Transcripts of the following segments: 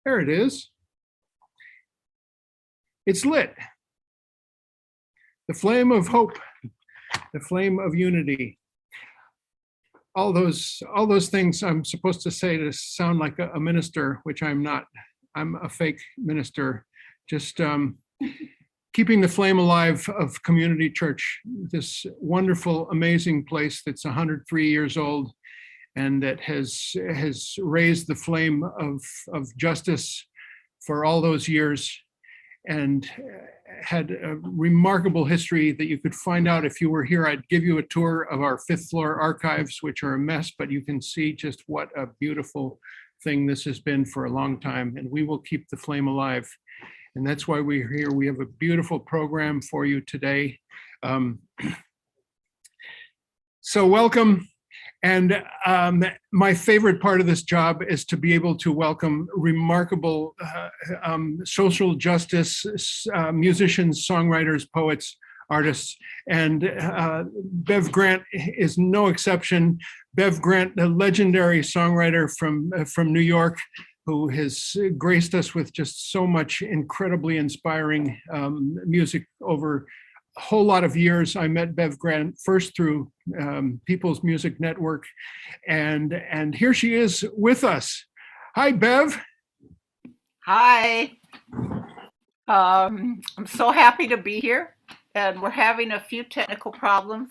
There it is. It's lit. The flame of hope, the flame of unity. All those things I'm supposed to say to sound like a minister, which I'm not. I'm a fake minister. Just keeping the flame alive of Community Church, this wonderful, amazing place that's 103 years old, and that has raised the flame of justice for all those years, and had a remarkable history that you could find out if you were here. I'd give you a tour of our 5th floor archives, which are a mess, but you can see just what a beautiful thing this has been for a long time, and we will keep the flame alive. And that's why we're here. We have a beautiful program for you today. So welcome. And my favorite part of this job is to be able to welcome remarkable social justice musicians, songwriters, poets, artists. And Bev Grant is no exception. Bev Grant, the legendary songwriter from New York, who has graced us with just so much incredibly inspiring music over a whole lot of years. I met Bev Grant first through People's Music Network, and here she is with us. Hi, Bev. Hi. I'm so happy to be here, and we're having a few technical problems.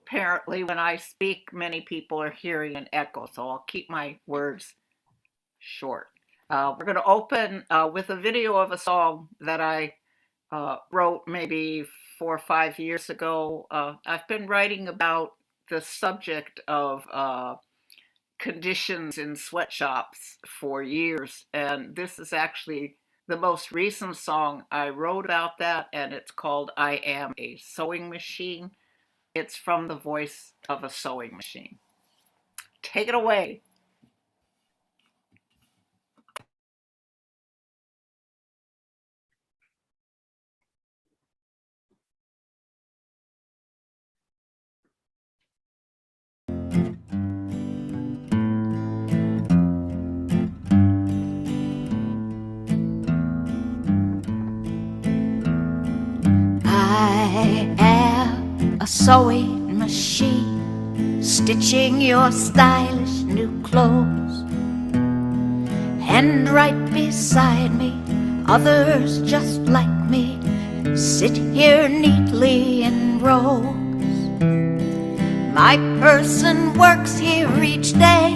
Apparently, when I speak, many people are hearing an echo, so I'll keep my words short. We're going to open with a video of a song that I wrote maybe 4 or 5 years ago. I've been writing about the subject of conditions in sweatshops for years, and this is actually the most recent song I wrote about that, and it's called I Am a Sewing Machine. It's from the voice of a sewing machine. Take it away. I am a sewing machine, stitching your stylish new clothes. And right beside me, others just like me sit here neatly in rows. My person works here each day.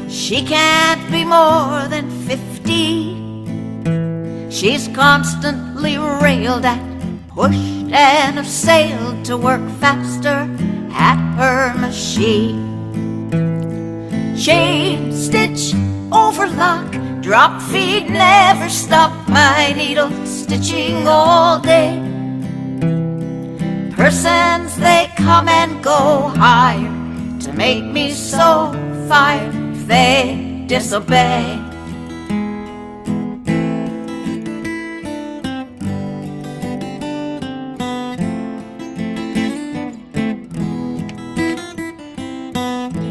She can't be more than 50. She's constantly railed at, pushed and assailed to work faster at her machine. Chain, stitch, overlock, drop, feed, never stop. My needle stitching all day. Persons, they come and go higher to make me so fired if they disobey.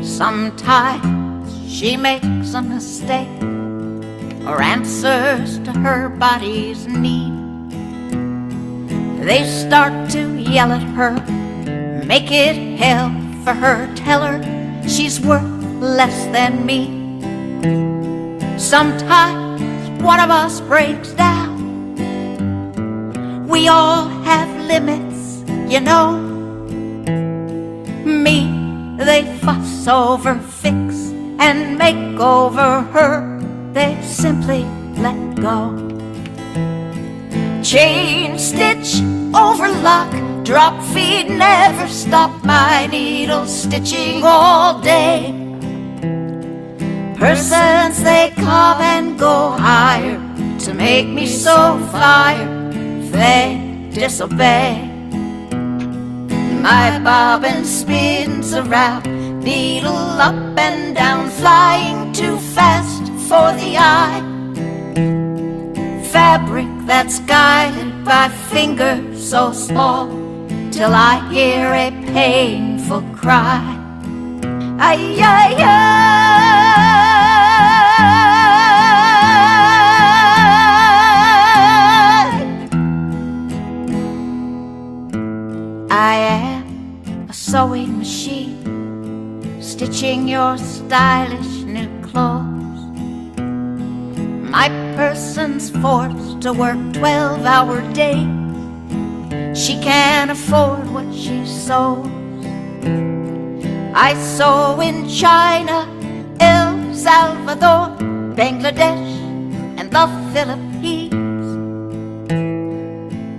Sometimes she makes a mistake or answers to her body's need. They start to yell at her, make it hell for her, tell her she's worth less than me. Sometimes one of us breaks down. We all have limits, you know. Me, they fuss over, fix and make over her. They simply let go. Chain, stitch, overlock, drop, feed, never stop. My needle stitching all day. Persons, they come and go higher to make me so fired if they disobey. My bobbin spins around, needle up and down, flying too fast for the eye. Fabric that's guided by fingers so small, till I hear a painful cry. Ay, ay, ay. sewing machine, stitching your stylish new clothes. My person's forced to work 12-hour days. She can't afford what she sews. I sew in China, El Salvador, Bangladesh, and the Philippines.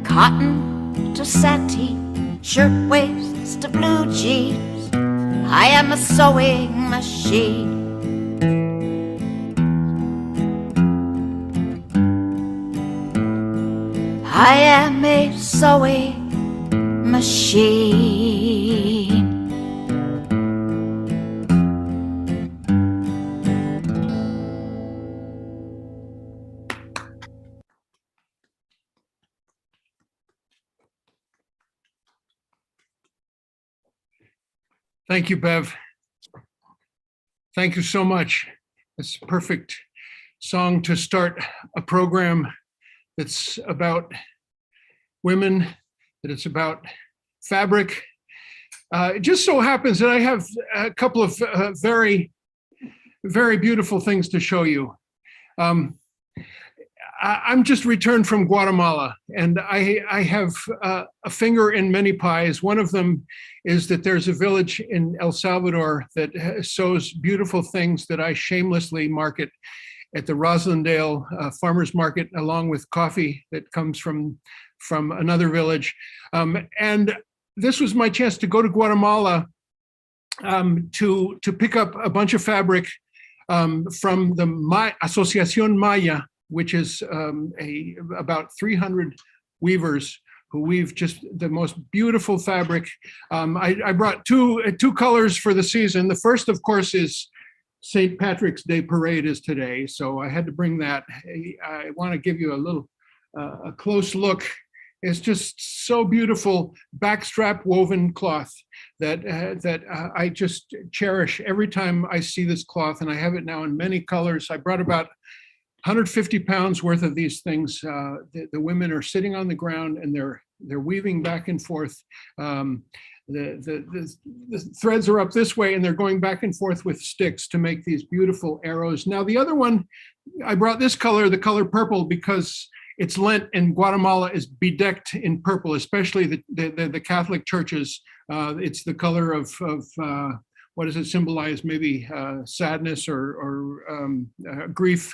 Cotton to sateen, shirtwaists to blue jeans. I am a sewing machine. I am a sewing machine. Thank you, Bev. Thank you so much. It's a perfect song to start a program that's about women, that it's about fabric. It just so happens that I have a couple of very, very beautiful things to show you. I'm just returned from Guatemala, and I have a finger in many pies. One of them is that there's a village in El Salvador that sews beautiful things that I shamelessly market at the Roslindale Farmers Market, along with coffee that comes from another village. And this was my chance to go to Guatemala to pick up a bunch of fabric from the Asociación Maya, which is about 300 weavers who weave just the most beautiful fabric. I brought two colors for the season. The first, of course, is St. Patrick's Day Parade is today, so I had to bring that. I want to give you a close look. It's just so beautiful, backstrap woven cloth that I just cherish every time I see this cloth, and I have it now in many colors. I brought about 150 pounds worth of these things. The women are sitting on the ground and they're weaving back and forth. The threads are up this way and they're going back and forth with sticks to make these beautiful arrows. Now the other one, I brought this color, the color purple, because it's Lent and Guatemala is bedecked in purple, especially the Catholic churches. It's the color of what does it symbolize? Maybe sadness or grief.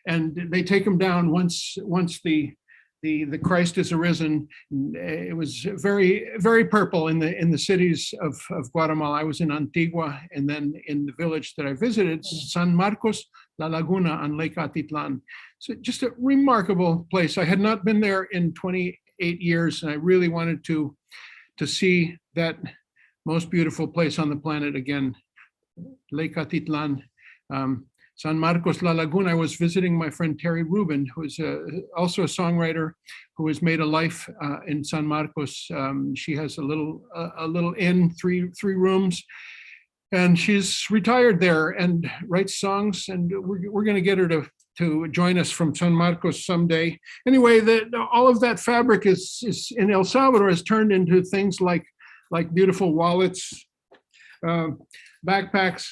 And they take them down once the Christ is arisen. It was very, very purple in the cities of Guatemala. I was in Antigua, and then in the village that I visited, San Marcos, La Laguna on Lake Atitlan. So just a remarkable place. I had not been there in 28 years, and I really wanted to see that most beautiful place on the planet again, Lake Atitlan. San Marcos, La Laguna. I was visiting my friend Terry Rubin, who is also a songwriter who has made a life in San Marcos. She has a little inn, three rooms, and she's retired there and writes songs. And we're going to get her to join us from San Marcos someday. Anyway, all of that fabric is in El Salvador has turned into things like beautiful wallets, backpacks.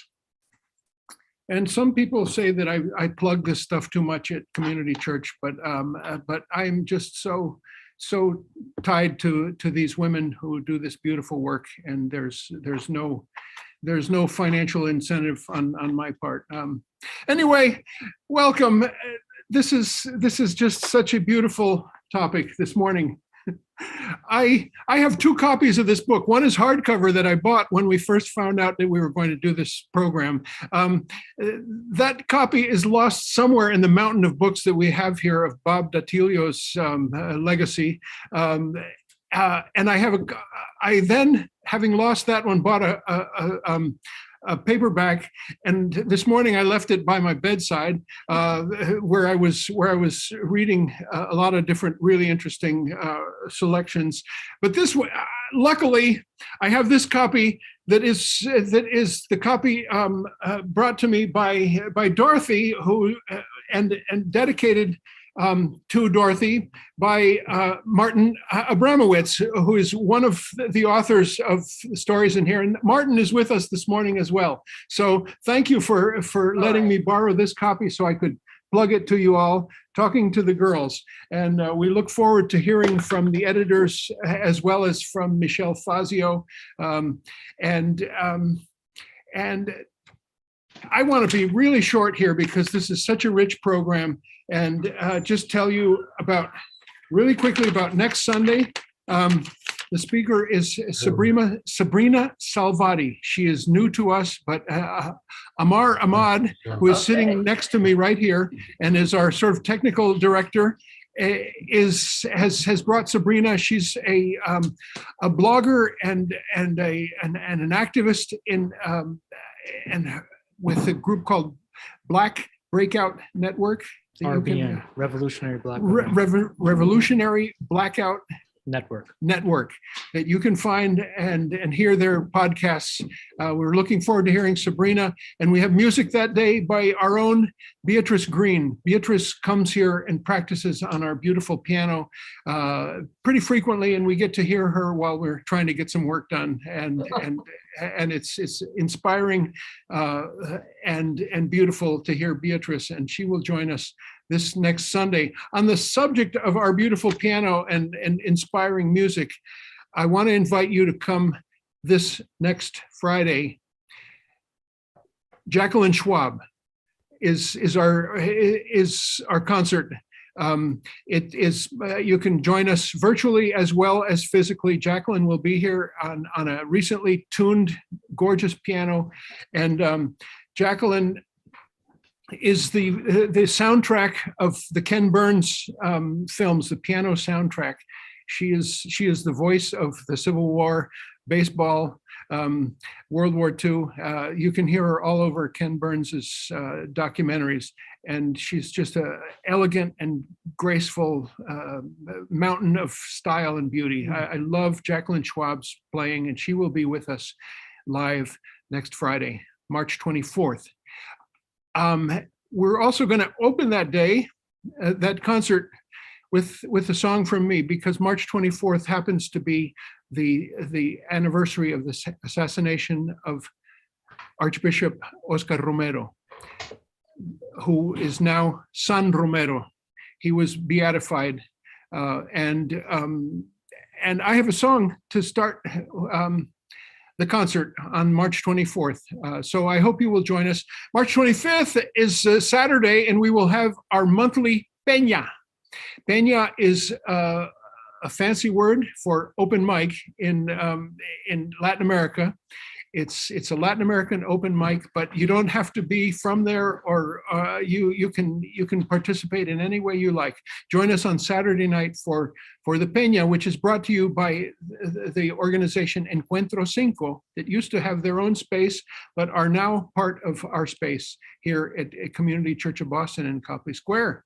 And some people say that I plug this stuff too much at community church, but I'm just so tied to these women who do this beautiful work, and there's no financial incentive on my part. Anyway, welcome. This is just such a beautiful topic this morning. I have two copies of this book. One is hardcover that I bought when we first found out that we were going to do this program. That copy is lost somewhere in the mountain of books that we have here of Bob Datilio's legacy. And I then, having lost that one, bought a paperback, and this morning I left it by my bedside, where I was reading a lot of different really interesting selections. But this, luckily, I have this copy that is the copy brought to me by Dorothy, who and dedicated to Dorothy by Martin Abramowitz, who is one of the authors of stories in here. And Martin is with us this morning as well. So thank you for letting me borrow this copy so I could plug it to you all, talking to the girls. And we look forward to hearing from the editors as well as from Michele Fazio. And I want to be really short here because this is such a rich program, and just tell you really quickly about next Sunday. The speaker is Sabrina Salvati. She is new to us, but Amar Ahmad, who is sitting next to me right here and is our sort of technical director, has brought Sabrina. She's a blogger and an activist and with a group called Black Breakout Network. RBN, Revolutionary Black Revolutionary Blackout Network that you can find and hear their podcasts. We're looking forward to hearing Sabrina, and we have music that day by our own Beatrice Green. Beatrice comes here and practices on our beautiful piano pretty frequently, and we get to hear her while we're trying to get some work done. And it's inspiring and beautiful to hear Beatrice, and she will join us this next Sunday. On the subject of our beautiful piano and inspiring music, I want to invite you to come this next Friday. Jacqueline Schwab is our concert. It is you can join us virtually as well as physically. Jacqueline will be here on a recently tuned, gorgeous piano, and Jacqueline is the soundtrack of the Ken Burns films, the piano soundtrack. She is the voice of the Civil War, baseball, World War II. You can hear her all over Ken Burns's documentaries, and she's just an elegant and graceful mountain of style and beauty. I love Jacqueline Schwab's playing, and she will be with us live next Friday, March 24th. We're also going to open that day, that concert, with a song from me, because March 24th happens to be the anniversary of the assassination of Archbishop Oscar Romero, who is now San Romero. He was beatified, and I have a song to start the concert on March 24th. So I hope you will join us. March 25th is Saturday, and we will have our monthly Peña. Peña is a fancy word for open mic in Latin America. It's a Latin American open mic, but you don't have to be from there, or you can participate in any way you like. Join us on Saturday night for the Peña, which is brought to you by the organization Encuentro Cinco, that used to have their own space, but are now part of our space here at Community Church of Boston in Copley Square.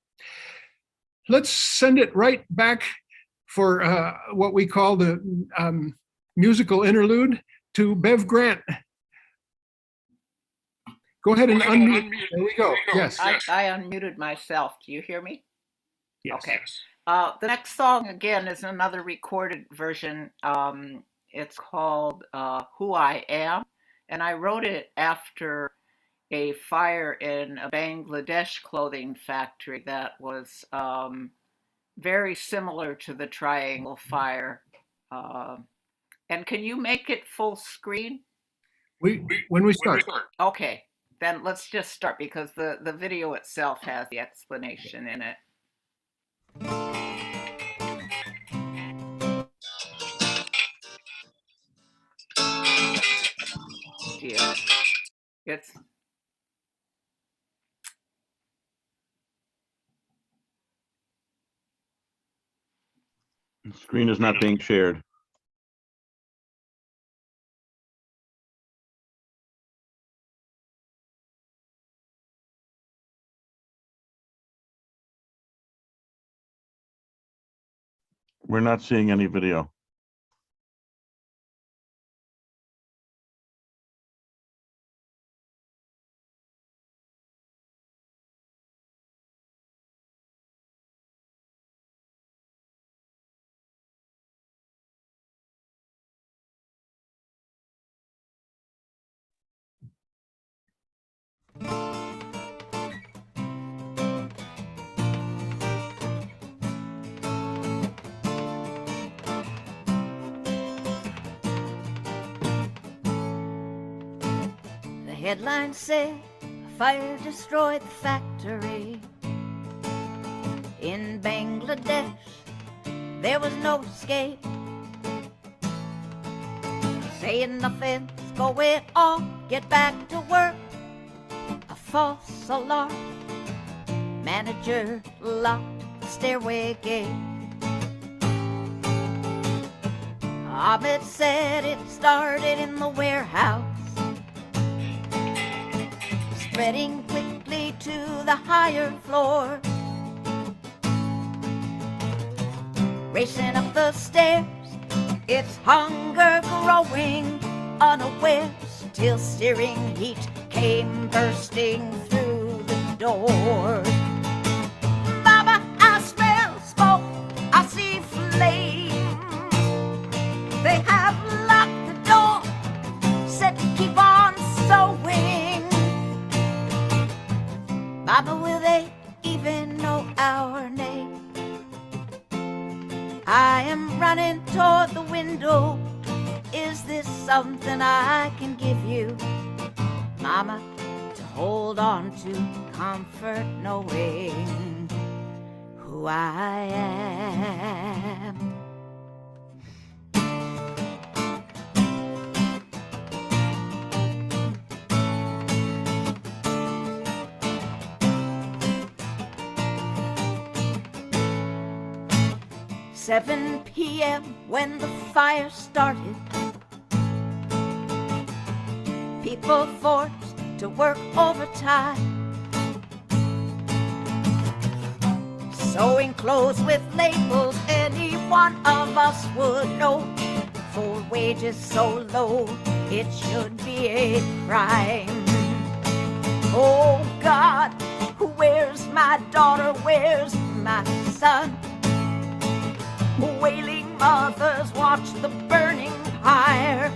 Let's send it right back for what we call the musical interlude to Bev Grant. Go ahead and unmute. There we go. Yes. I unmuted myself. Do you hear me? Yes. Okay. The next song, again, is another recorded version. It's called Who I Am, and I wrote it after a fire in a Bangladesh clothing factory that was very similar to the Triangle Fire. And can you make it full screen? When we start. Okay, then let's just start, because the video itself has the explanation in it. Yeah, it's The screen is not being shared. We're not seeing any video. headline said, a fire destroyed the factory. In Bangladesh, there was no escape. Saying nothing's going on, get back to work. A false alarm. Manager locked the stairway gate. Ahmed said it started in the warehouse, spreading quickly to the higher floor. Racing up the stairs, its hunger growing, unawares, till searing heat came bursting through the door. Mama, I smell smoke, I see flames. They have locked the door, said to keep on sewing. Mama, will they even know our name? I am running toward the window. Is this something I can give you, Mama, to hold on to, comfort knowing who I am? "7 p.m. when the fire started, people forced to work overtime, sewing clothes with labels any one of us would know. For wages so low, it should be a crime. Oh God, where's my daughter, where's my son? Wailing mothers watch the burning pyre.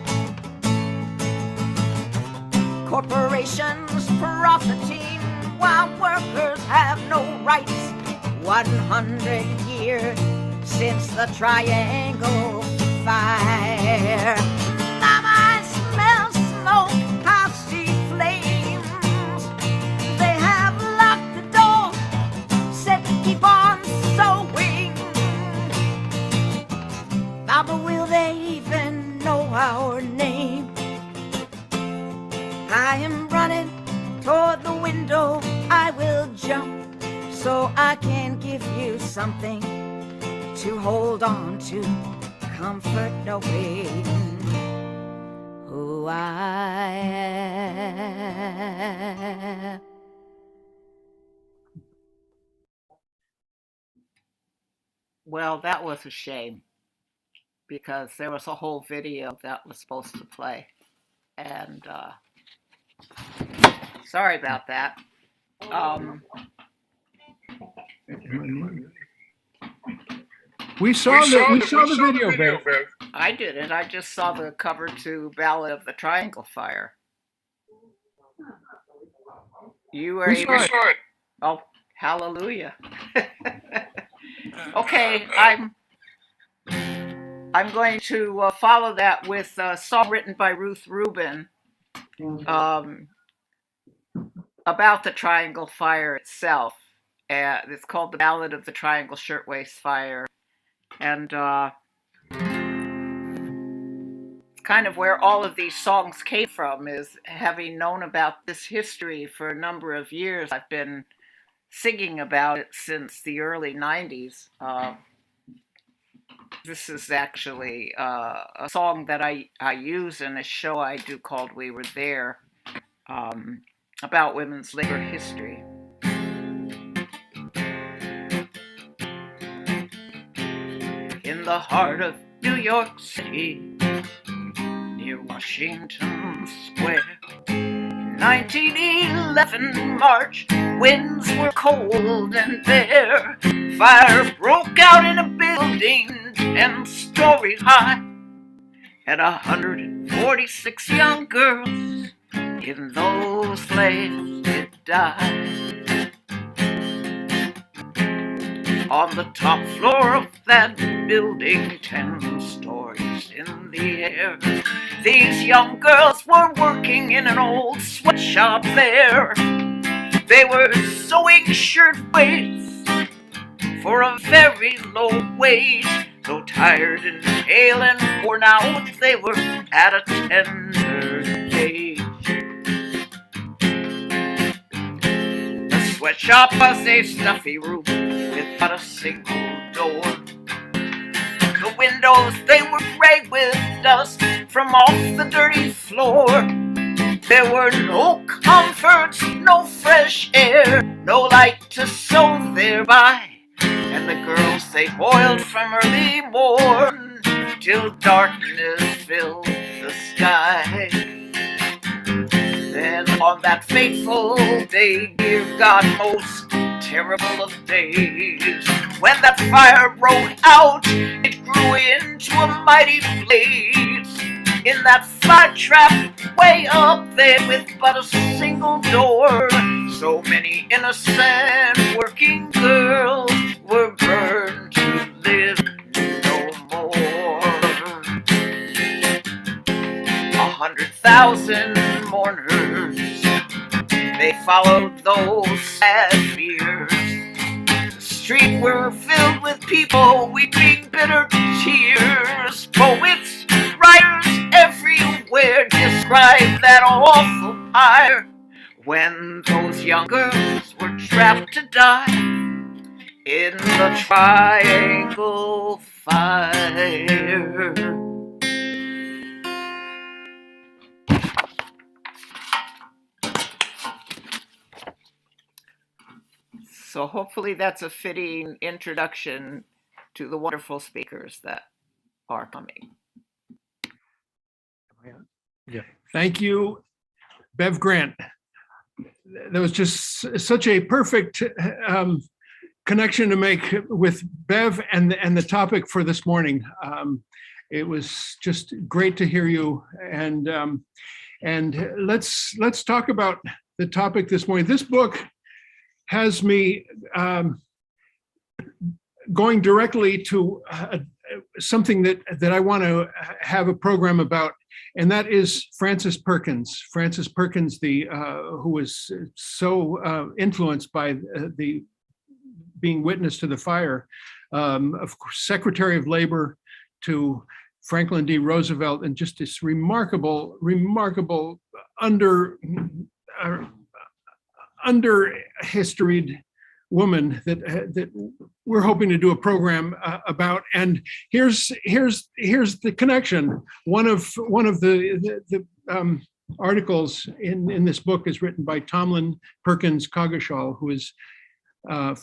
Corporations profiting while workers have no rights. 100 years since the Triangle Fire. Mama, I smell smoke, I see flames. They have locked the door, said to keep on sewing. Mama, will they even know our name? I am running toward the window. I will jump so I can give you something to hold on to, comfort knowing who I am. Well, that was a shame, because there was a whole video that was supposed to play. And sorry about that. We saw the video, Bev. I didn't. I just saw the cover to Ballad of the Triangle Fire. You were able to... Oh, hallelujah. Okay, I'm going to follow that with a song written by Ruth Rubin about the Triangle Fire itself. It's called The Ballad of the Triangle Shirtwaist Fire. And kind of where all of these songs came from is having known about this history for a number of years. I've been singing about it since the early 90s. This is actually a song that I use in a show I do called We Were There, about women's labor history. In the heart of New York City, near Washington Square, 1911 March, winds were cold and bare. Fire broke out in a building 10-story high, and 146 young girls in those flames did die. On the top floor of that building, 10 stories in the air, These young girls were working in an old sweatshop there. They were sewing shirtwaists for a very low wage. Though tired and pale and worn out, they were at a tender age. The sweatshop was a stuffy room with but a single door. The windows, they were gray with dust from off the dirty floor. There were no comforts, no fresh air, no light to sew thereby. And the girls, they toiled from early morn till darkness filled the sky. Then on that fateful day, dear God, most terrible of days, when that fire broke out, it grew into a mighty blaze. In that fire trap way up there with but a single door, so many innocent working girls were burned to live no more. 100,000 mourners, they followed those sad fears. The streets were filled with people weeping bitter tears. Poets, writers everywhere describe that awful pyre when those young girls were trapped to die in the Triangle Fire. So hopefully that's a fitting introduction to the wonderful speakers that are coming. Thank you, Bev Grant. That was just such a perfect connection to make with Bev and the topic for this morning. It was just great to hear you. And let's talk about the topic this morning. This book has me going directly to something that I want to have a program about, and that is Frances Perkins. Frances Perkins, who was so influenced by the being witness to the fire, of course, Secretary of Labor to Franklin D. Roosevelt, and just this remarkable under-historied woman that we're hoping to do a program about. And here's the connection. One of the articles in this book is written by Tomlin Perkins Coggeshall, who is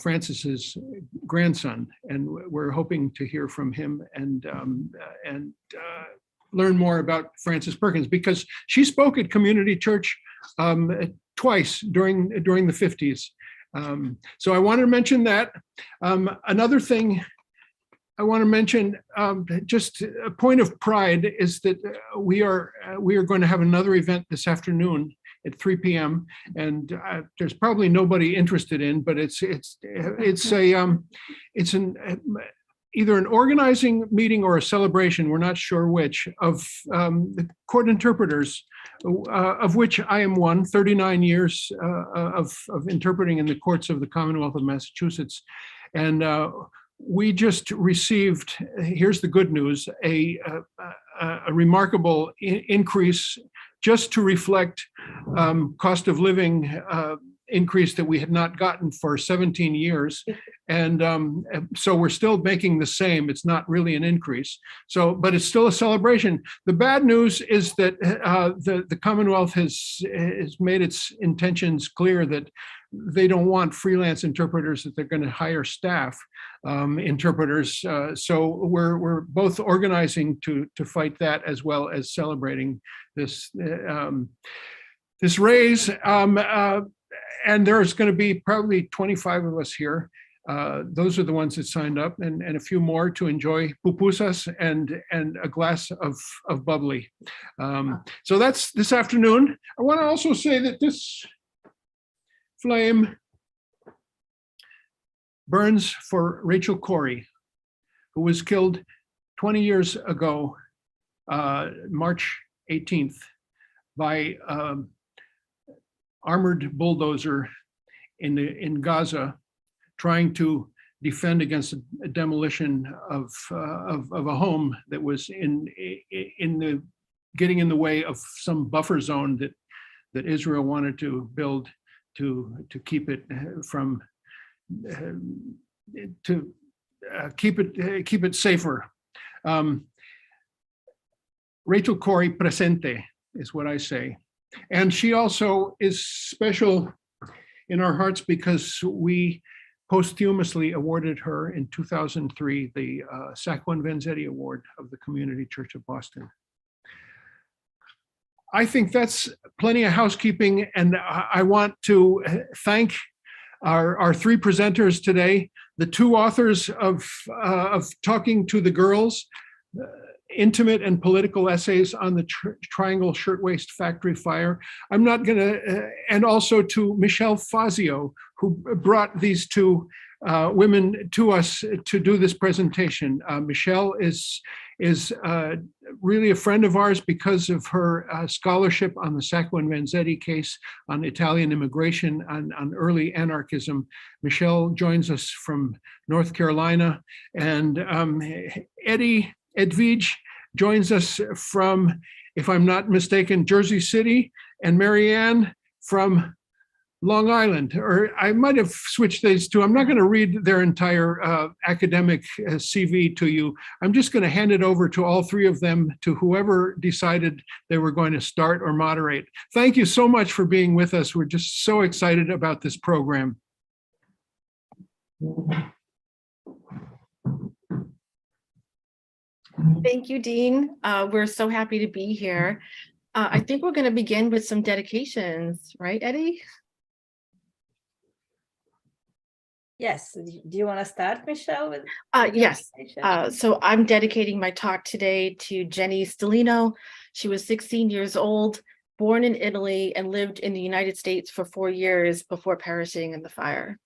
Frances's grandson, and we're hoping to hear from him and learn more about Frances Perkins, because she spoke at Community Church twice during the 50s. So I want to mention that. Another thing I want to mention, just a point of pride, is that we are going to have another event this afternoon at 3 p.m. and there's probably nobody interested in, but it's either an organizing meeting or a celebration, we're not sure which, of the court interpreters, of which I am one, 39 years of interpreting in the courts of the Commonwealth of Massachusetts. And we just received, here's the good news, a remarkable increase just to reflect cost of living increase that we had not gotten for 17 years. And so we're still making the same. It's not really an increase. So, but it's still a celebration. The bad news is that the Commonwealth has made its intentions clear that they don't want freelance interpreters, that they're going to hire staff interpreters. So we're both organizing to fight that, as well as celebrating this raise. And there's going to be probably 25 of us here. Those are the ones that signed up, and a few more to enjoy pupusas and a glass of bubbly. So that's this afternoon. I want to also say that this flame burns for Rachel Corrie, who was killed 20 years ago, March 18th by armored bulldozer in Gaza, trying to defend against a demolition of a home that was getting in the way of some buffer zone that Israel wanted to build to keep it from keep it safer. Rachel Corey presente is what I say. And she also is special in our hearts because we posthumously awarded her in 2003 the Sacco and Vanzetti Award of the Community Church of Boston. I think that's plenty of housekeeping, and I want to thank our three presenters today, the two authors of Talking to the Girls, intimate and political essays on the Triangle Shirtwaist Factory fire. I'm not gonna, and also to Michele Fazio, who brought these two women to us to do this presentation. Michele is really a friend of ours because of her scholarship on the Sacco and Vanzetti case on Italian immigration, on early anarchism. Michele joins us from North Carolina, and Edvige joins us from, if I'm not mistaken, Jersey City, and Mary Anne from Long Island, or I might have switched these two. I'm not going to read their entire academic CV to you. I'm just going to hand it over to all three of them, to whoever decided they were going to start or moderate. Thank you so much for being with us. We're just so excited about this program. Thank you, Dean. We're so happy to be here. I think we're going to begin with some dedications, right, Eddie? Yes. Do you want to start, Michele? With Yes. So I'm dedicating my talk today to Jenny Stellino. She was 16 years old, born in Italy, and lived in the United States for 4 years before perishing in the fire.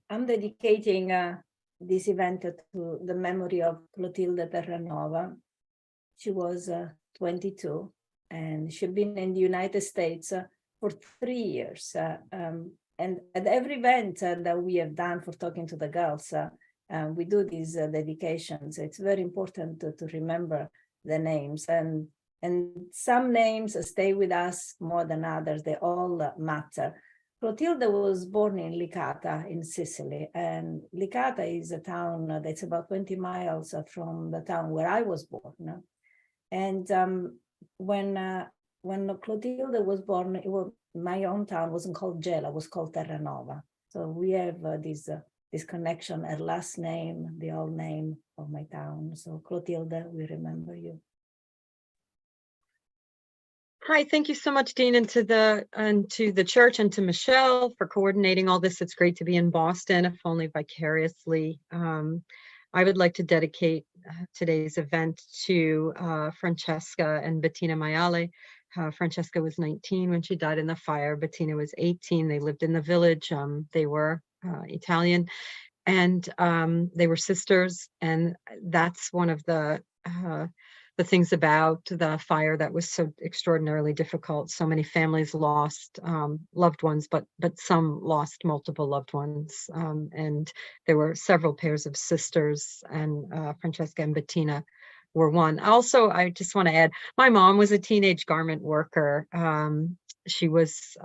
I'm dedicating this event to the memory of Clotilde Terranova. She was 22, and she'd been in the United States for 3 years. And at every event that we have done for Talking to the Girls, we do these dedications. It's very important to remember the names, and some names stay with us more than others. They all matter. Clotilde was born in Licata in Sicily, and Licata is a town that's about 20 miles from the town where I was born. And when Clotilde was born, my hometown wasn't called Gela, it was called Terranova. So we have this connection, her last name, the old name of my town. So Clotilde, we remember you. Hi, thank you so much, Dean, and to the church and to Michele for coordinating all this. It's great to be in Boston, if only vicariously. I would like to dedicate today's event to Francesca and Bettina Maiale. Francesca was 19 when she died in the fire. Bettina was 18. They lived in the village. They were Italian, and they were sisters. And that's one of the things about the fire that was so extraordinarily difficult. So many families lost loved ones, but some lost multiple loved ones. And there were several pairs of sisters, and Francesca and Bettina were one. Also, I just want to add, my mom was a teenage garment worker. She was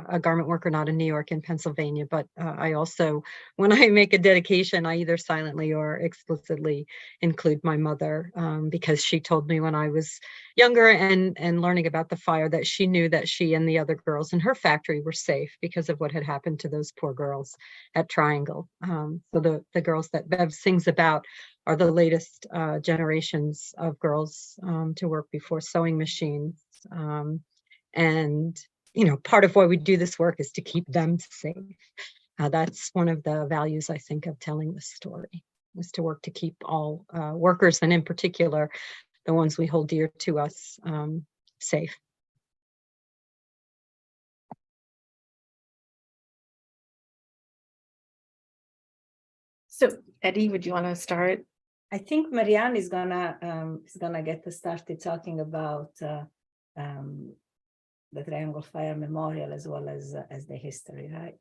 a garment worker, not in New York, in Pennsylvania. But I also, when I make a dedication, I either silently or explicitly include my mother, because she told me when I was younger and learning about the fire that she knew that she and the other girls in her factory were safe because of what had happened to those poor girls at Triangle. So the girls that Bev sings about are the latest generations of girls to work before sewing machines. And part of why we do this work is to keep them safe. That's one of the values, I think, of telling this story, is to work to keep all workers, and in particular, the ones we hold dear to us, safe. So, Eddie, would you want to start? I think Mary Anne is gonna get us started talking about the Triangle Fire Memorial as well as the history, right?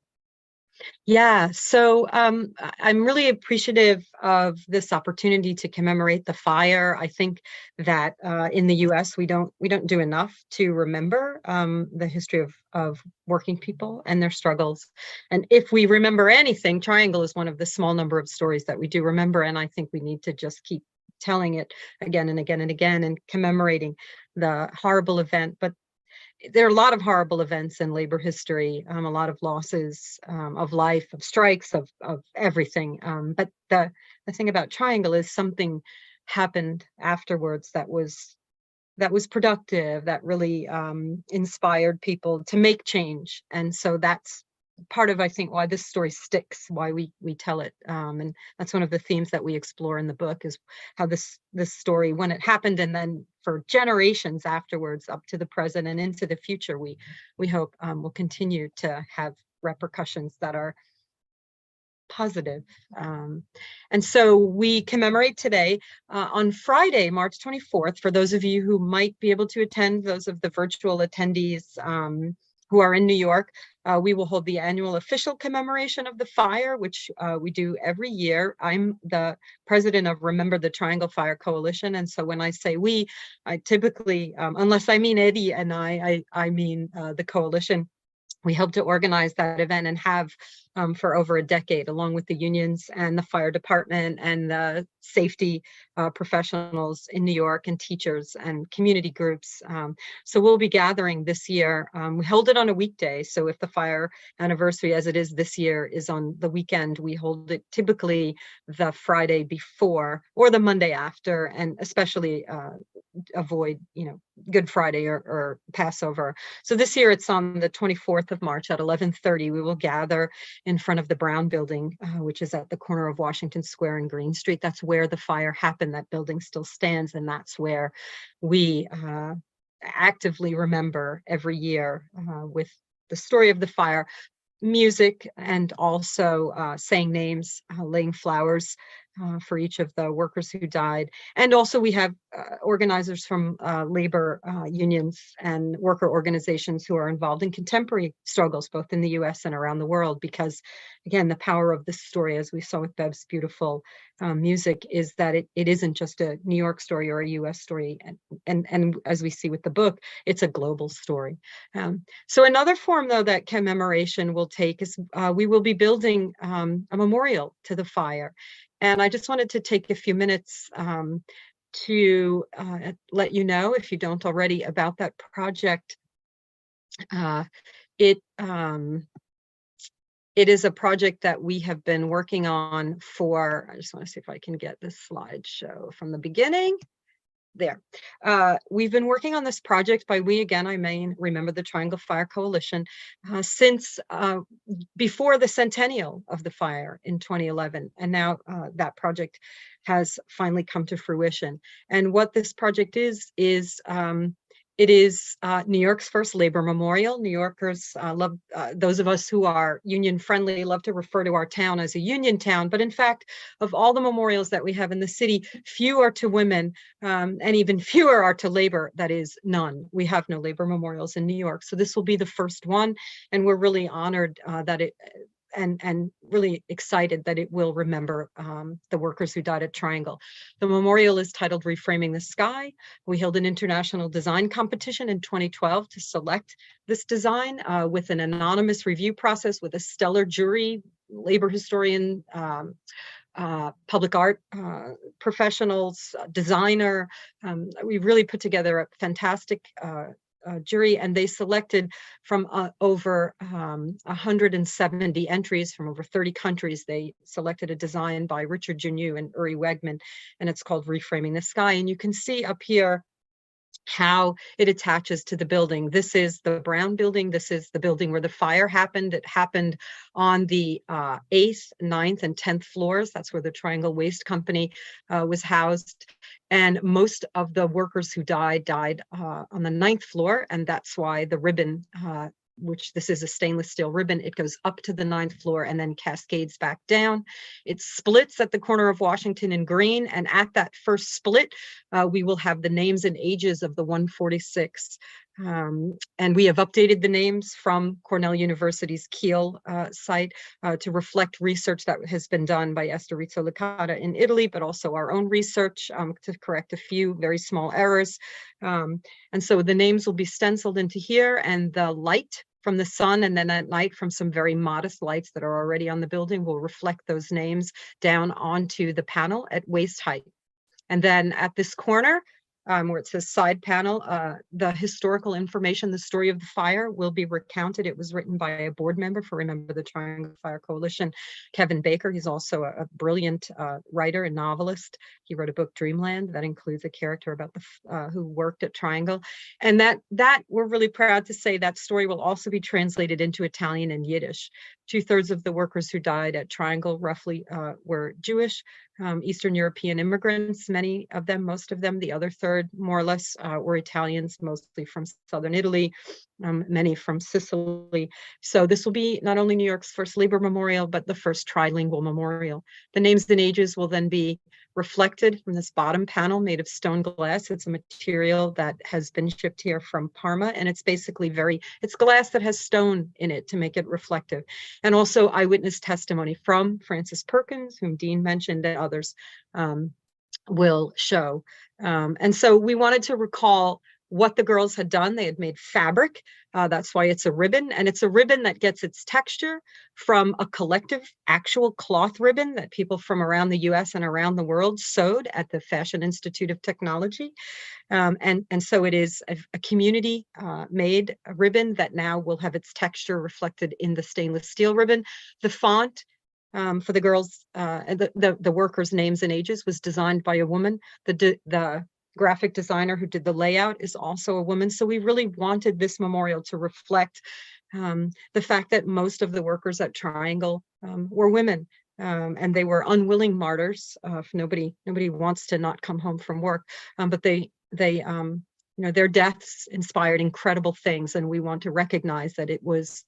Yeah, so I'm really appreciative of this opportunity to commemorate the fire. I think that in the U.S. we don't do enough to remember the history of working people and their struggles. And if we remember anything, Triangle is one of the small number of stories that we do remember, and I think we need to just keep telling it again and again and again and commemorating the horrible event. But there are a lot of horrible events in labor history, a lot of losses of life, of strikes, of everything. But the thing about Triangle is something happened afterwards that was productive, that really inspired people to make change. And so that's part of, I think, why this story sticks, why we tell it. And that's one of the themes that we explore in the book, is how this story, when it happened, and then for generations afterwards, up to the present and into the future, we hope will continue to have repercussions that are positive. And so we commemorate today on Friday, March 24th, for those of you who might be able to attend, those of the virtual attendees who are in New York, we will hold the annual official commemoration of the fire, which we do every year. I'm the president of Remember the Triangle Fire Coalition. And so when I say we, I typically, unless I mean Eddie and I mean the coalition. We help to organize that event and have for over a decade, along with the unions and the fire department and the safety professionals in New York, and teachers and community groups. So we'll be gathering this year. We hold it on a weekday. So if the fire anniversary, as it is this year, is on the weekend, we hold it typically the Friday before or the Monday after, and especially avoid, Good Friday or Passover. So this year it's on the 24th of March at 11:30. We will gather in front of the Brown Building, which is at the corner of Washington Square and Green Street. That's where the fire happened. That building still stands, and that's where we actively remember every year with the story of the fire, music, and also saying names, laying flowers for each of the workers who died. And also we have organizers from labor unions and worker organizations who are involved in contemporary struggles, both in the US and around the world, because again, the power of this story, as we saw with Bev's beautiful music, is that it isn't just a New York story or a US story. And as we see with the book, it's a global story. So another form, though, that commemoration will take is we will be building a memorial to the fire. And I just wanted to take a few minutes to let you know, if you don't already, about that project. It is a project that we have been working on for, I just want to see if I can get this slideshow from the beginning. There. We've been working on this project, by we, again, I mean Remember the Triangle Fire Coalition, since before the centennial of the fire in 2011. And now that project has finally come to fruition. And what this project is it is New York's first labor memorial. New Yorkers love, those of us who are union friendly, love to refer to our town as a union town. But in fact, of all the memorials that we have in the city, few are to women, and even fewer are to labor. That is, none. We have no labor memorials in New York. So this will be the first one. And we're really honored that it, and really excited that it will remember the workers who died at Triangle. The memorial is titled Reframing the Sky. We held an international design competition in 2012 to select this design with an anonymous review process with a stellar jury, labor historian, public art professionals, designer. We really put together a fantastic jury, and they selected from over 170 entries from over 30 countries. They selected a design by Richard Janu and Uri Wegman, and it's called Reframing the Sky. And you can see up here how it attaches to the building. This is the Brown Building. This is the building where the fire happened. It happened on the 8th, 9th, and 10th floors. That's where the Triangle Waste Company was housed. And most of the workers who died on the 9th floor, and that's why the ribbon which this is a stainless steel ribbon. It goes up to the 9th floor and then cascades back down. It splits at the corner of Washington and Green. And at that first split, we will have the names and ages of the 146. And we have updated the names from Cornell University's Kiel site to reflect research that has been done by Esther Rizzo-Licata in Italy, but also our own research to correct a few very small errors. And so the names will be stenciled into here, and the light from the sun and then at night from some very modest lights that are already on the building will reflect those names down onto the panel at waist height. And then at this corner, where it says side panel, the historical information, the story of the fire will be recounted. It was written by a board member for Remember the Triangle Fire Coalition, Kevin Baker. He's also a brilliant writer and novelist. He wrote a book, Dreamland, that includes a character about the who worked at Triangle. And that we're really proud to say that story will also be translated into Italian and Yiddish. 2/3 of the workers who died at Triangle roughly were Jewish, Eastern European immigrants, many of them, most of them. The other third, more or less, were Italians, mostly from Southern Italy, many from Sicily. So this will be not only New York's first labor memorial, but the first trilingual memorial. The names and ages will then be reflected from this bottom panel made of stone glass. It's a material that has been shipped here from Parma, and it's basically it's glass that has stone in it to make it reflective. And also eyewitness testimony from Frances Perkins, whom Dean mentioned, and others will show. And so we wanted to recall what the girls had done. They had made fabric. That's why it's a ribbon. And it's a ribbon that gets its texture from a collective actual cloth ribbon that people from around the US and around the world sewed at the Fashion Institute of Technology. And so it is a community made ribbon that now will have its texture reflected in the stainless steel ribbon. The font for the girls, the workers' names and ages was designed by a woman. The graphic designer who did the layout is also a woman. So we really wanted this memorial to reflect the fact that most of the workers at Triangle were women, and they were unwilling martyrs. Nobody wants to not come home from work, but they their deaths inspired incredible things, and we want to recognize that it was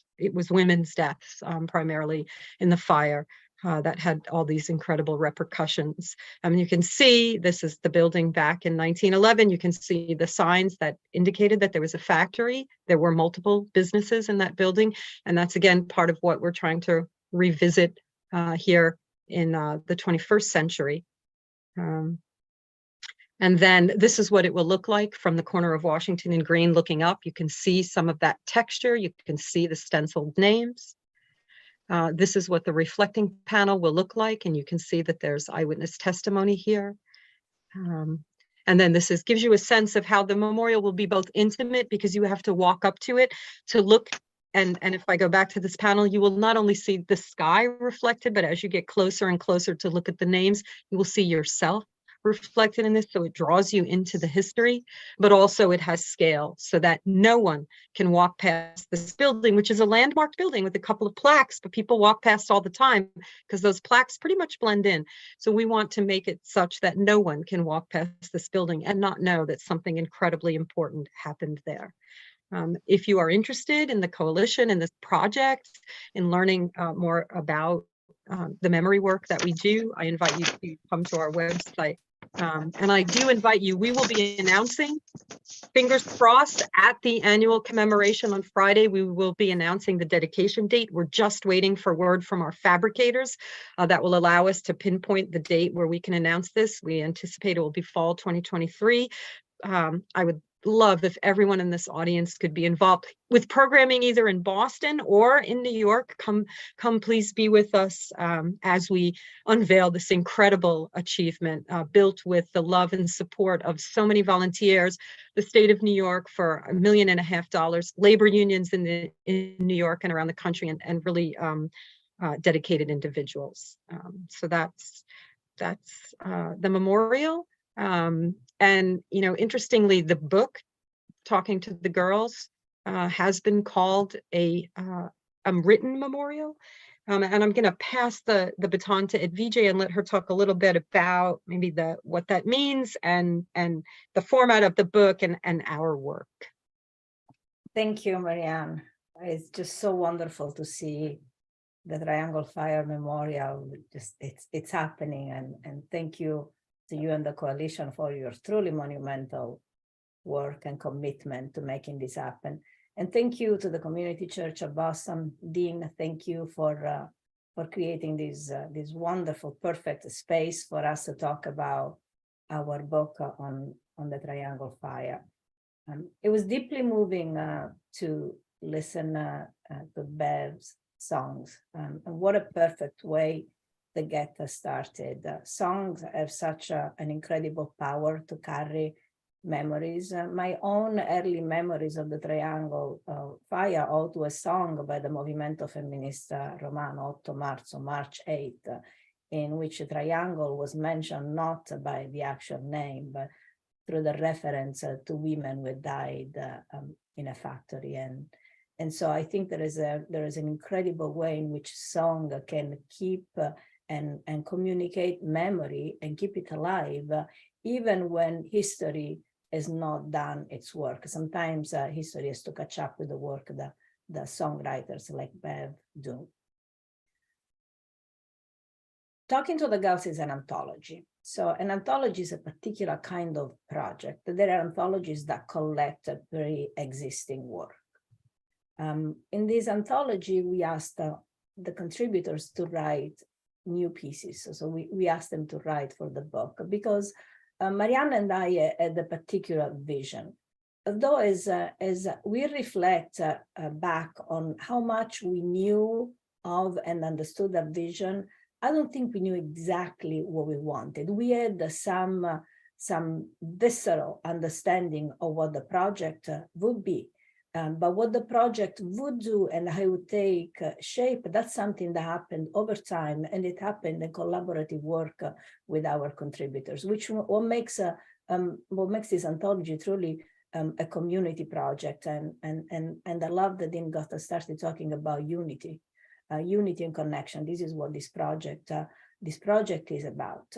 women's deaths primarily in the fire. That had all these incredible repercussions. You can see this is the building back in 1911. You can see the signs that indicated that there was a factory. There were multiple businesses in that building. And that's, again, part of what we're trying to revisit here in the 21st century. And then this is what it will look like from the corner of Washington and Green looking up. You can see some of that texture. You can see the stenciled names. This is what the reflecting panel will look like, and you can see that there's eyewitness testimony here. And then this gives you a sense of how the memorial will be both intimate, because you have to walk up to it to look. And if I go back to this panel, you will not only see the sky reflected, but as you get closer and closer to look at the names, you will see yourself reflected in this. So it draws you into the history, but also it has scale so that no one can walk past this building, which is a landmarked building with a couple of plaques, but people walk past all the time because those plaques pretty much blend in. So we want to make it such that no one can walk past this building and not know that something incredibly important happened there. If you are interested in the coalition and this project, in learning more about the memory work that we do, I invite you to come to our website. And I do invite you, we will be announcing, fingers crossed, at the annual commemoration on Friday, we will be announcing the dedication date. We're just waiting for word from our fabricators that will allow us to pinpoint the date where we can announce this. We anticipate it will be fall 2023. I would love if everyone in this audience could be involved with programming either in Boston or in New York. Come please be with us as we unveil this incredible achievement built with the love and support of so many volunteers, the state of New York for $1.5 million, labor unions in New York and around the country, and really dedicated individuals. So that's the memorial. And, interestingly, the book, Talking to the Girls, has been called a written memorial. And I'm going to pass the baton to Edvige and let her talk a little bit about maybe what that means and the format of the book and our work. Thank you, Mary Anne. It's just so wonderful to see the Triangle Fire Memorial. Just it's happening, and thank you to you and the coalition for your truly monumental work and commitment to making this happen. And thank you to the Community Church of Boston. Dean, thank you for creating this wonderful, perfect space for us to talk about our book on the Triangle Fire. It was deeply moving to listen to Bev's songs. And what a perfect way to get us started. Songs have such an incredible power to carry memories. My own early memories of the Triangle Fire owe to a song by the Movimento Femminista Romano, 8 Marzo, March 8, in which a triangle was mentioned not by the actual name, but through the reference to women who died in a factory. And so I think there is an incredible way in which song can keep and communicate memory and keep it alive, even when history has not done its work. Sometimes history has to catch up with the work that the songwriters like Bev do. Talking to the Girls is an anthology. So an anthology is a particular kind of project. There are anthologies that collect pre-existing work. In this anthology, we asked the contributors to write new pieces. So we asked them to write for the book because Mary Anne and I had a particular vision. Although as we reflect back on how much we knew of and understood that vision, I don't think we knew exactly what we wanted. We had some visceral understanding of what the project would be. But what the project would do and how it would take shape, that's something that happened over time, and it happened in collaborative work with our contributors, which what makes this anthology truly a community project. And I love that Dean got us started talking about unity and connection. This is what this project is about.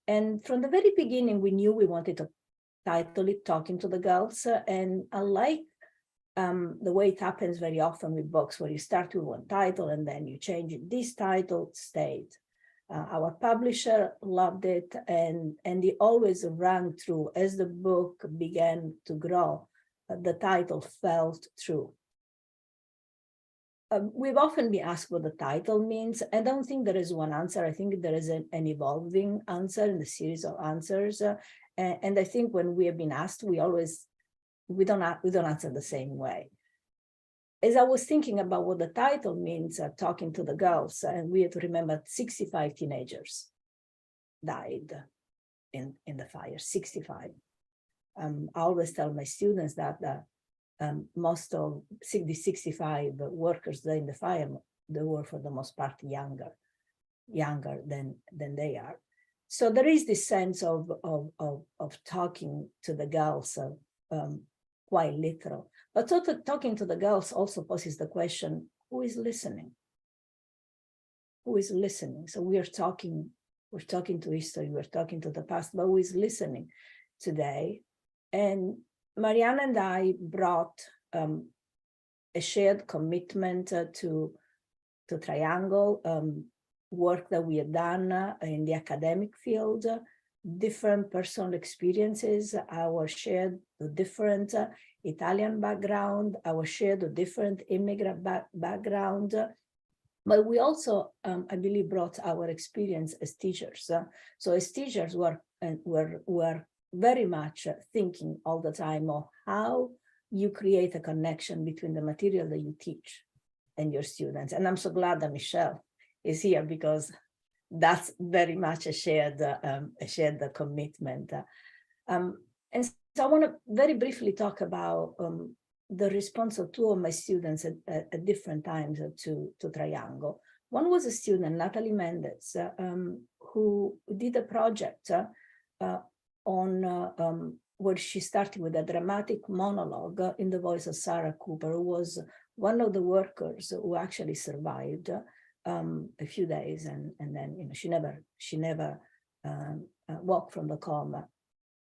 And from the very beginning, we knew we wanted to title it "Talking to the Girls," and I like the way it happens very often with books, where you start with one title and then you change it. This title stayed. Our publisher loved it, and it always ran through. As the book began to grow, the title felt true. We've often been asked what the title means. I don't think there is one answer. I think there is an evolving answer in the series of answers. And I think when we have been asked, we don't answer the same way. As I was thinking about what the title means, Talking to the Girls, and we had to remember 65 teenagers died in the fire, 65. I always tell my students that most of the 65 workers in the fire, they were for the most part younger than they are. So there is this sense of talking to the girls, quite literal. But talking to the girls also poses the question, who is listening? Who is listening? So we're talking to history, we're talking to the past, but who is listening today? And Mary Anne and I brought a shared commitment to Triangle, work that we had done in the academic field, different personal experiences, our shared different Italian background, our shared different immigrant background. But we also, I believe, brought our experience as teachers. So as teachers, we're very much thinking all the time of how you create a connection between the material that you teach and your students. And I'm so glad that Michele is here, because that's very much a shared commitment. And so I want to very briefly talk about the response of two of my students at different times to Triangle. One was a student, Natalie Mendez, who did a project on where she started with a dramatic monologue in the voice of Sarah Cooper, who was one of the workers who actually survived a few days, and then she never walked from the coma,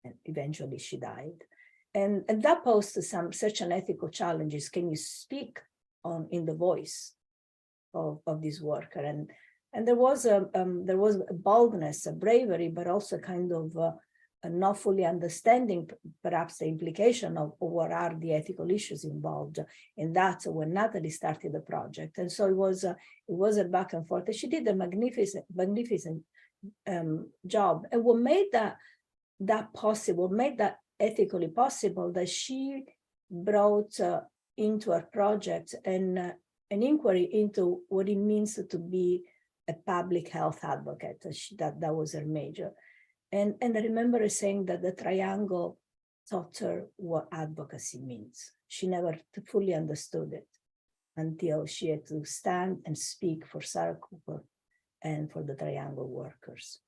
and eventually she died. And that posed such an ethical challenges. Can you speak in the voice of this worker. And there was a boldness, a bravery, but also kind of a not fully understanding perhaps the implication of what are the ethical issues involved in that when Natalie started the project. And so it was a back and forth. And she did a magnificent job. And what made that possible, made that ethically possible, that she brought into her project an inquiry into what it means to be a public health advocate. That was her major. And I remember her saying that the triangle taught her what advocacy means. She never fully understood it until she had to stand and speak for Sarah Cooper and for the triangle workers.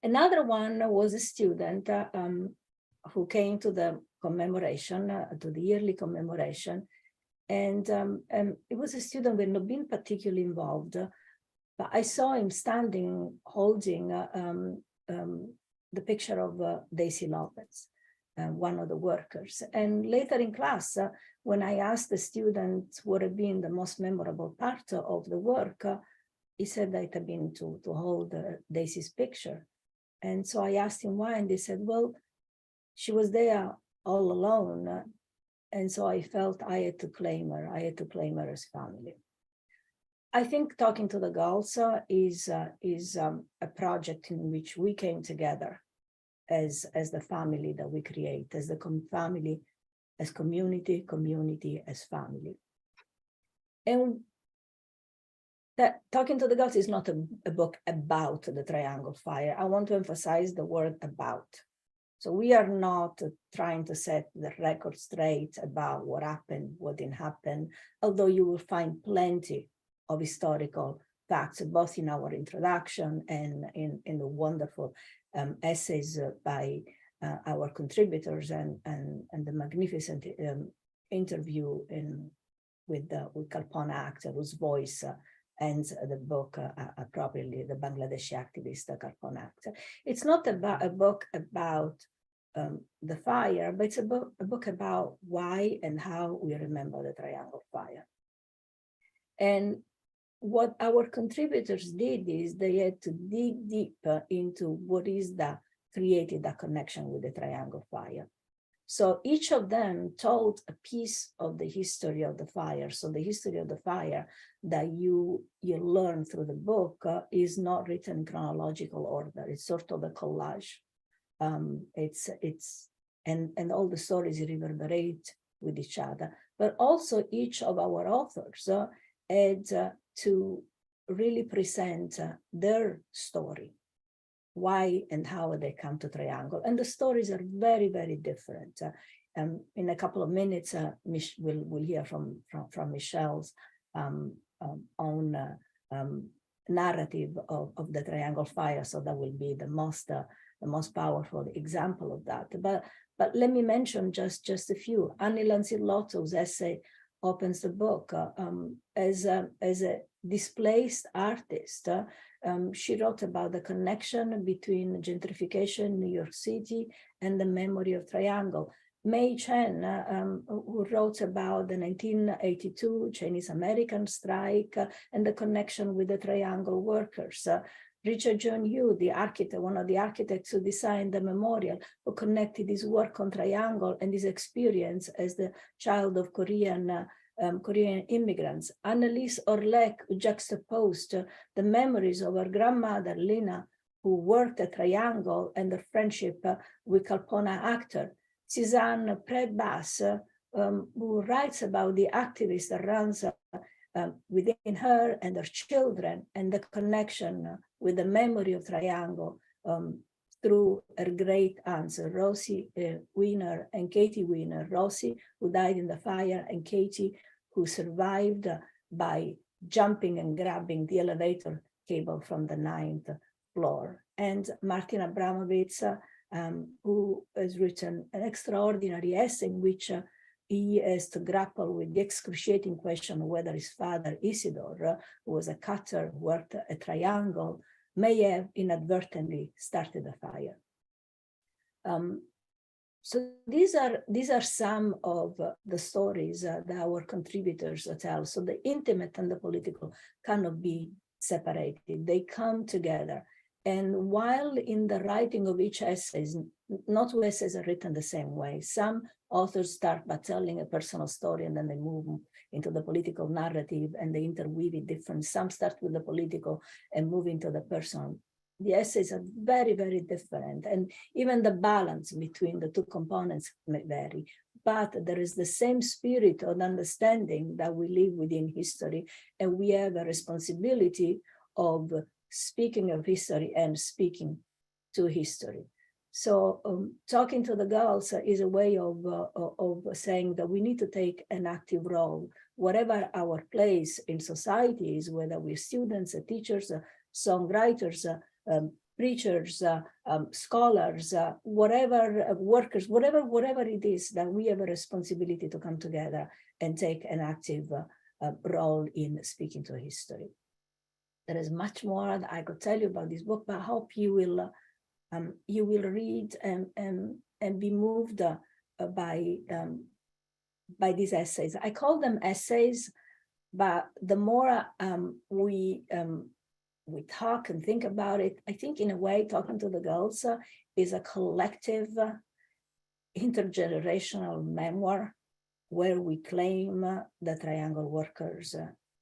Another one was a student who came to the commemoration, to the yearly commemoration. And it was a student who had not been particularly involved, but I saw him standing, holding the picture of Daisy Lopez, one of the workers. And later in class, when I asked the student what had been the most memorable part of the work, he said that it had been to hold Daisy's picture. And so I asked him why, and they said, well, she was there all alone. And so I felt I had to claim her. I had to claim her as family. I think Talking to the Girls is a project in which we came together as the family that we create, as the family, as community as family. And that Talking to the Girls is not a book about the Triangle Fire. I want to emphasize the word about. So we are not trying to set the record straight about what happened, what didn't happen, although you will find plenty of historical facts, both in our introduction and in the wonderful essays by our contributors and the magnificent interview with Kalpana Akhter, whose voice ends the book appropriately, the Bangladeshi activist Kalpana Akhter. It's not about a book about the fire, but it's a book about why and how we remember the Triangle Fire. And what our contributors did is they had to dig deep into what is that created that connection with the Triangle Fire. So each of them told a piece of the history of the fire. So the history of the fire that you learn through the book is not written in chronological order. It's sort of a collage. And all the stories reverberate with each other. But also each of our authors had to really present their story, why and how they come to Triangle. And the stories are very, very different. In a couple of minutes, we'll hear from Michelle's own narrative of the Triangle Fire. So that will be the most powerful example of that. But let me mention just a few. Annie Lanzilotto's essay opens the book as a displaced artist. She wrote about the connection between gentrification in New York City and the memory of Triangle. Mei Chen, who wrote about the 1982 Chinese-American strike and the connection with the Triangle workers. Richard John Yu, the architect, one of the architects who designed the memorial, who connected his work on Triangle and his experience as the child of Korean immigrants. Annalise Orlek, who juxtaposed the memories of her grandmother, Lina, who worked at Triangle, and her friendship with Kalpana Akhter. Suzanne Predbass, who writes about the activist that runs within her and her children and the connection with the memory of Triangle through her great aunts, Rosie Wiener and Katie Wiener. Rosie, who died in the fire, and Katie, who survived by jumping and grabbing the elevator cable from the 9th floor. And Martin Abramovitz, who has written an extraordinary essay in which he has to grapple with the excruciating question of whether his father, Isidore, who was a cutter, worked at Triangle, may have inadvertently started a fire. So these are some of the stories that our contributors tell. So the intimate and the political cannot be separated. They come together. And while in the writing of each essay, not two essays are written the same way. Some authors start by telling a personal story and then they move into the political narrative and they interweave it different. Some start with the political and move into the personal. The essays are very, very different. And even the balance between the two components may vary. But there is the same spirit of understanding that we live within history, and we have a responsibility of speaking of history and speaking to history. So talking to the girls is a way of saying that we need to take an active role, whatever our place in society is, whether we're students, teachers, songwriters, preachers, scholars, whatever, workers, whatever it is, that we have a responsibility to come together and take an active role in speaking to history. There is much more that I could tell you about this book, but I hope you will read and be moved by these essays. I call them essays, but the more we talk and think about it, I think in a way talking to the girls is a collective intergenerational memoir where we claim the triangle workers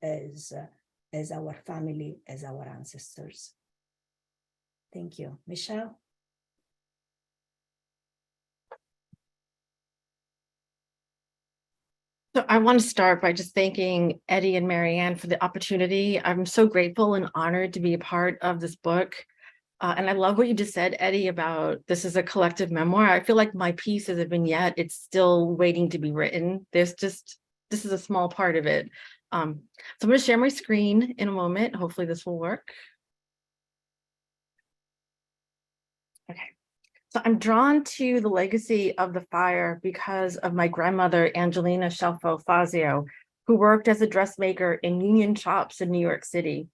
as our family, as our ancestors. Thank you. Michele? So I want to start by just thanking Eddie and Mary Anne for the opportunity. I'm so grateful and honored to be a part of this book. And I love what you just said, Eddie, about this is a collective memoir. I feel like my piece is a vignette. It's still waiting to be written. This is a small part of it. So I'm going to share my screen in a moment. Hopefully this will work. Okay. So I'm drawn to the legacy of the fire because of my grandmother, Angelina Fazio, who worked as a dressmaker in union shops in New York City.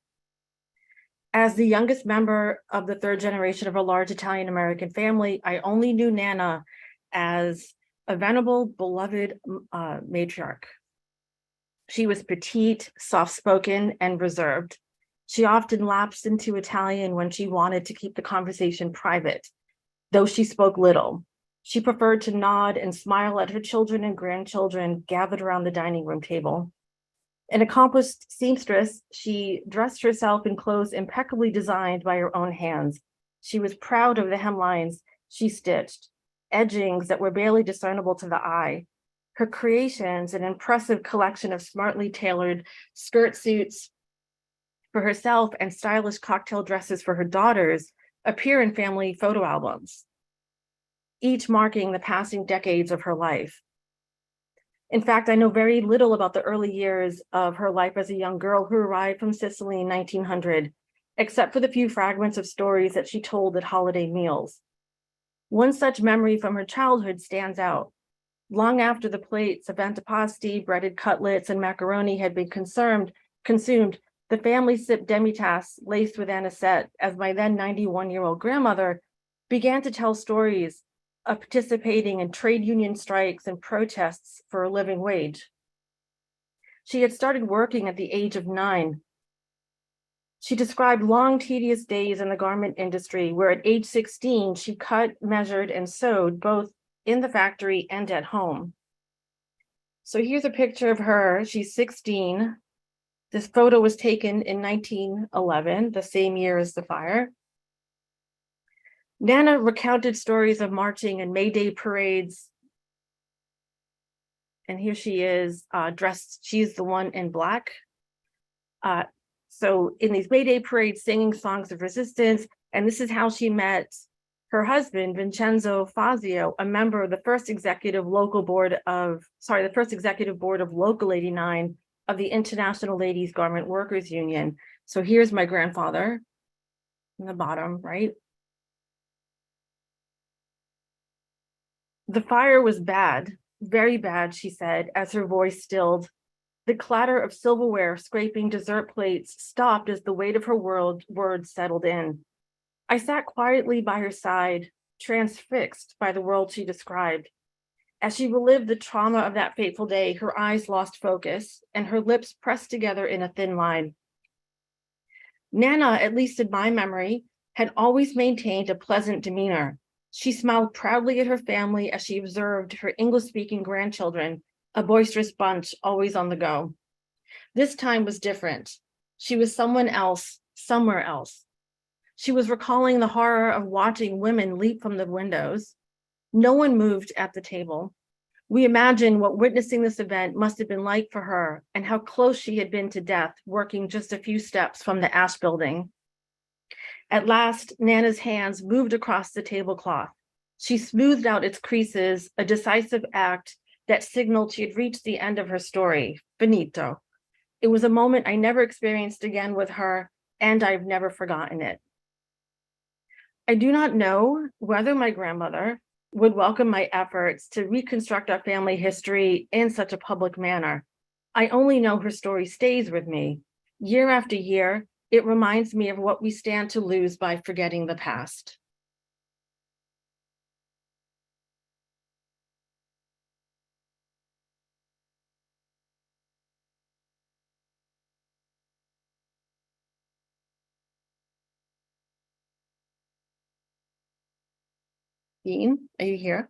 As the youngest member of the third generation of a large Italian-American family, I only knew Nana as a venerable, beloved matriarch. She was petite, soft-spoken, and reserved. She often lapsed into Italian when she wanted to keep the conversation private, though she spoke little. She preferred to nod and smile at her children and grandchildren gathered around the dining room table. An accomplished seamstress, she dressed herself in clothes impeccably designed by her own hands. She was proud of the hemlines she stitched, edgings that were barely discernible to the eye. Her creations, an impressive collection of smartly tailored skirt suits for herself and stylish cocktail dresses for her daughters, appear in family photo albums, each marking the passing decades of her life. In fact, I know very little about the early years of her life as a young girl who arrived from Sicily in 1900, except for the few fragments of stories that she told at holiday meals. One such memory from her childhood stands out. Long after the plates of antipasti, breaded cutlets, and macaroni had been consumed, the family sipped demi-tasse laced with anisette as my then 91-year-old grandmother began to tell stories of participating in trade union strikes and protests for a living wage. She had started working at the age of 9. She described long, tedious days in the garment industry, where at age 16, she cut, measured, and sewed both in the factory and at home. So here's a picture of her. She's 16. This photo was taken in 1911, the same year as the fire. Nana recounted stories of marching and May Day parades. And here she is dressed, she's the one in black. So in these May Day parades, singing songs of resistance. And this is how she met her husband, Vincenzo Fazio, a member of the first executive board of Local 89 of the International Ladies Garment Workers Union. So here's my grandfather in the bottom, right? The fire was bad, very bad, she said, as her voice stilled. The clatter of silverware scraping dessert plates stopped as the weight of her words settled in. I sat quietly by her side, transfixed by the world she described. As she relived the trauma of that fateful day, her eyes lost focus and her lips pressed together in a thin line. Nana, at least in my memory, had always maintained a pleasant demeanor. She smiled proudly at her family as she observed her English-speaking grandchildren, a boisterous bunch always on the go. This time was different. She was someone else, somewhere else. She was recalling the horror of watching women leap from the windows. No one moved at the table. We imagine what witnessing this event must have been like for her and how close she had been to death, working just a few steps from the ash building. At last, Nana's hands moved across the tablecloth. She smoothed out its creases, a decisive act that signaled she had reached the end of her story. Finito. It was a moment I never experienced again with her, and I've never forgotten it. I do not know whether my grandmother would welcome my efforts to reconstruct our family history in such a public manner. I only know her story stays with me. Year after year, it reminds me of what we stand to lose by forgetting the past. Dean, are you here?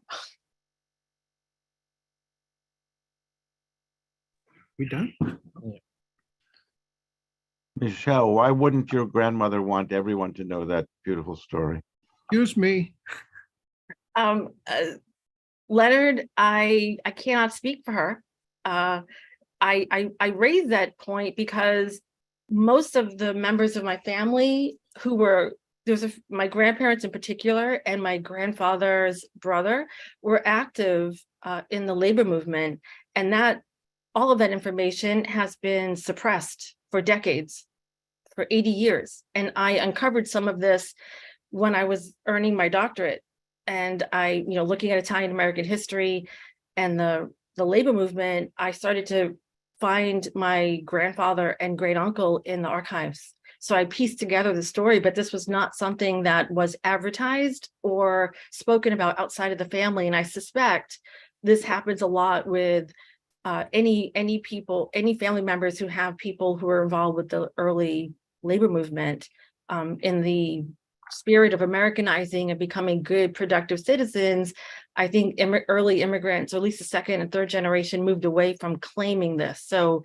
We done? Michelle, why wouldn't your grandmother want everyone to know that beautiful story? Excuse me. Leonard, I cannot speak for her. I raised that point because most of the members of my family who were, my grandparents in particular and my grandfather's brother were active in the labor movement, and that all of that information has been suppressed for decades, for 80 years. And I uncovered some of this when I was earning my doctorate. And I, looking at Italian American history and the labor movement, I started to find my grandfather and great uncle in the archives. So I pieced together the story, but this was not something that was advertised or spoken about outside of the family. And I suspect this happens a lot with any family members who have people who are involved with the early labor movement, in the spirit of Americanizing and becoming good, productive citizens. I think early immigrants, or at least the second and third generation, moved away from claiming this. So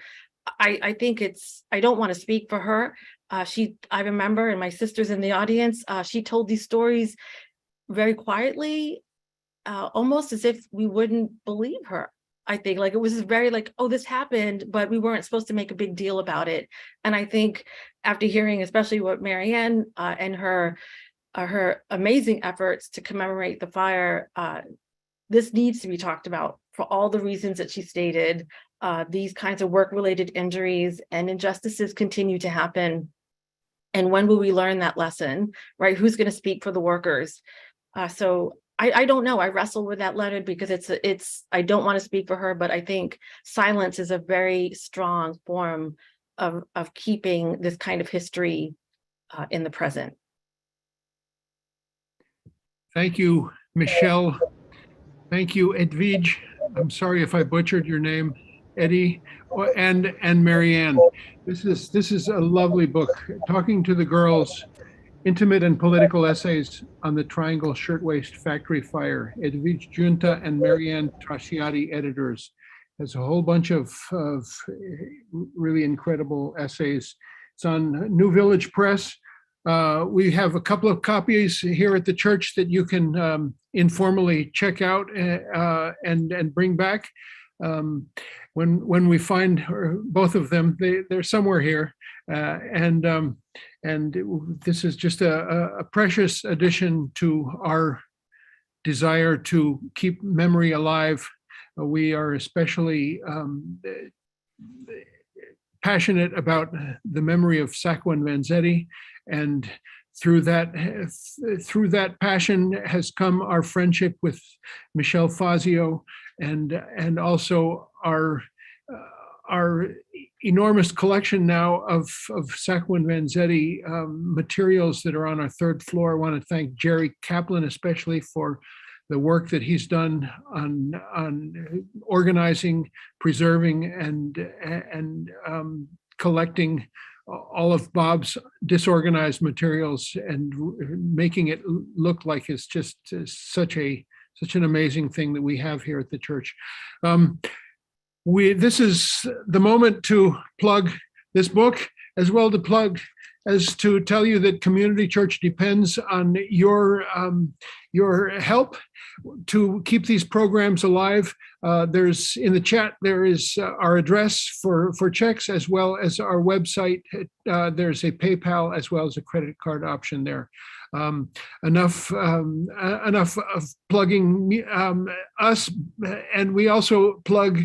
I think I don't want to speak for her. I remember, and my sister's in the audience, she told these stories very quietly, almost as if we wouldn't believe her. I think it was very oh, this happened, but we weren't supposed to make a big deal about it. And I think after hearing, especially what Mary Anne and her amazing efforts to commemorate the fire, this needs to be talked about for all the reasons that she stated. These kinds of work-related injuries and injustices continue to happen. And when will we learn that lesson, right? Who's going to speak for the workers? So I don't know. I wrestle with that, Leonard, because I don't want to speak for her, but I think silence is a very strong form of keeping this kind of history in the present. Thank you, Michelle. Thank you, Edvige. I'm sorry if I butchered your name, Eddie, and Mary Anne. This is a lovely book. Talking to the Girls, Intimate and Political Essays on the Triangle Shirtwaist Factory Fire. Edvige Giunta and Mary Anne Trasciatti, editors. There's a whole bunch of really incredible essays. It's on New Village Press. We have a couple of copies here at the church that you can informally check out and bring back. When we find both of them, they're somewhere here, and this is just a precious addition to our desire to keep memory alive. We are especially passionate about the memory of Sacco and Vanzetti, and through that passion has come our friendship with Michele Fazio, and also our enormous collection now of Sacco and Vanzetti materials that are on our third floor. I want to thank Jerry Kaplan especially for the work that he's done on organizing, preserving, and collecting all of Bob's disorganized materials and making it look like it's just such an amazing thing that we have here at the church. This is the moment to plug this book, as well to plug as to tell you that Community Church depends on your help to keep these programs alive. There's in the chat, there is our address for checks, as well as our website. There's a PayPal as well as a credit card option there. Enough of plugging us, and we also plug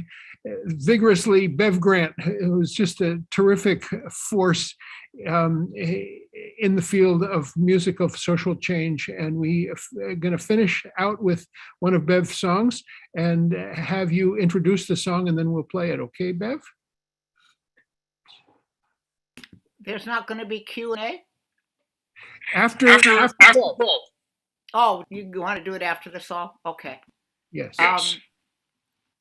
vigorously Bev Grant, who's just a terrific force in the field of music of social change. And we are going to finish out with one of Bev's songs and have you introduce the song, and then we'll play it. Okay, Bev? There's not going to be Q&A? After. Oh, you want to do it after the song? Okay. Yes.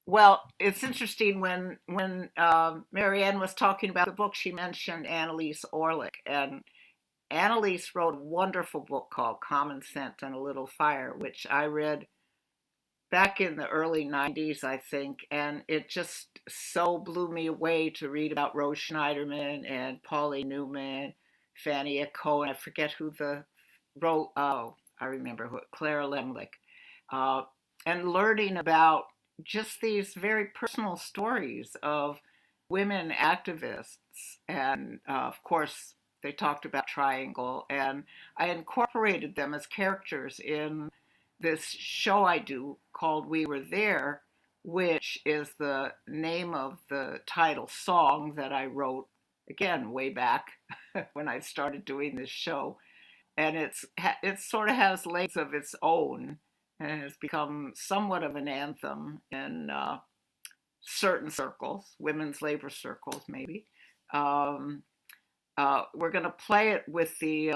Well, it's interesting when Mary Anne was talking about the book, she mentioned Annalise Orlick, and Annalise wrote a wonderful book called Common Sense and a Little Fire, which I read back in the early 90s, I think, and it just so blew me away to read about Rose Schneiderman and Pauline Newman, Fanny Cohen, I forget who I remember who, Clara Lemlich, and learning about just these very personal stories of women activists. And of course, they talked about Triangle, and I incorporated them as characters in this show I do called We Were There, which is the name of the title song that I wrote, again, way back when I started doing this show. And it sort of has legs of its own, and has become somewhat of an anthem in certain circles, women's labor circles, maybe. We're going to play it with the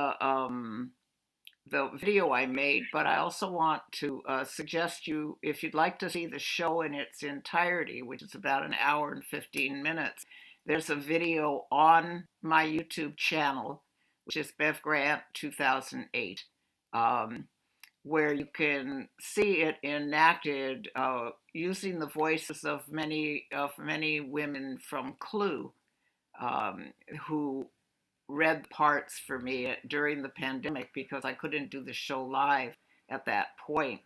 video I made, but I also want to suggest you, if you'd like to see the show in its entirety, which is about an hour and 15 minutes, there's a video on my YouTube channel, which is Bev Grant 2008. Where you can see it enacted using the voices of many women from Clue who read parts for me during the pandemic because I couldn't do the show live at that point.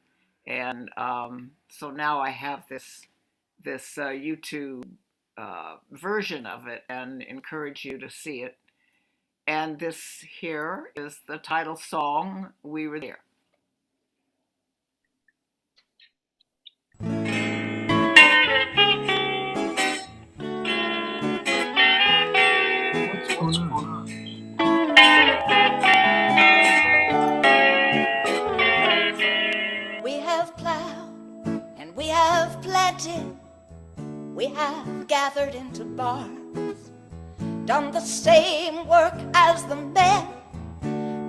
And so now I have this YouTube version of it and encourage you to see it. And this here is the title song, We Were There. We have gathered into bars, done the same work as the men,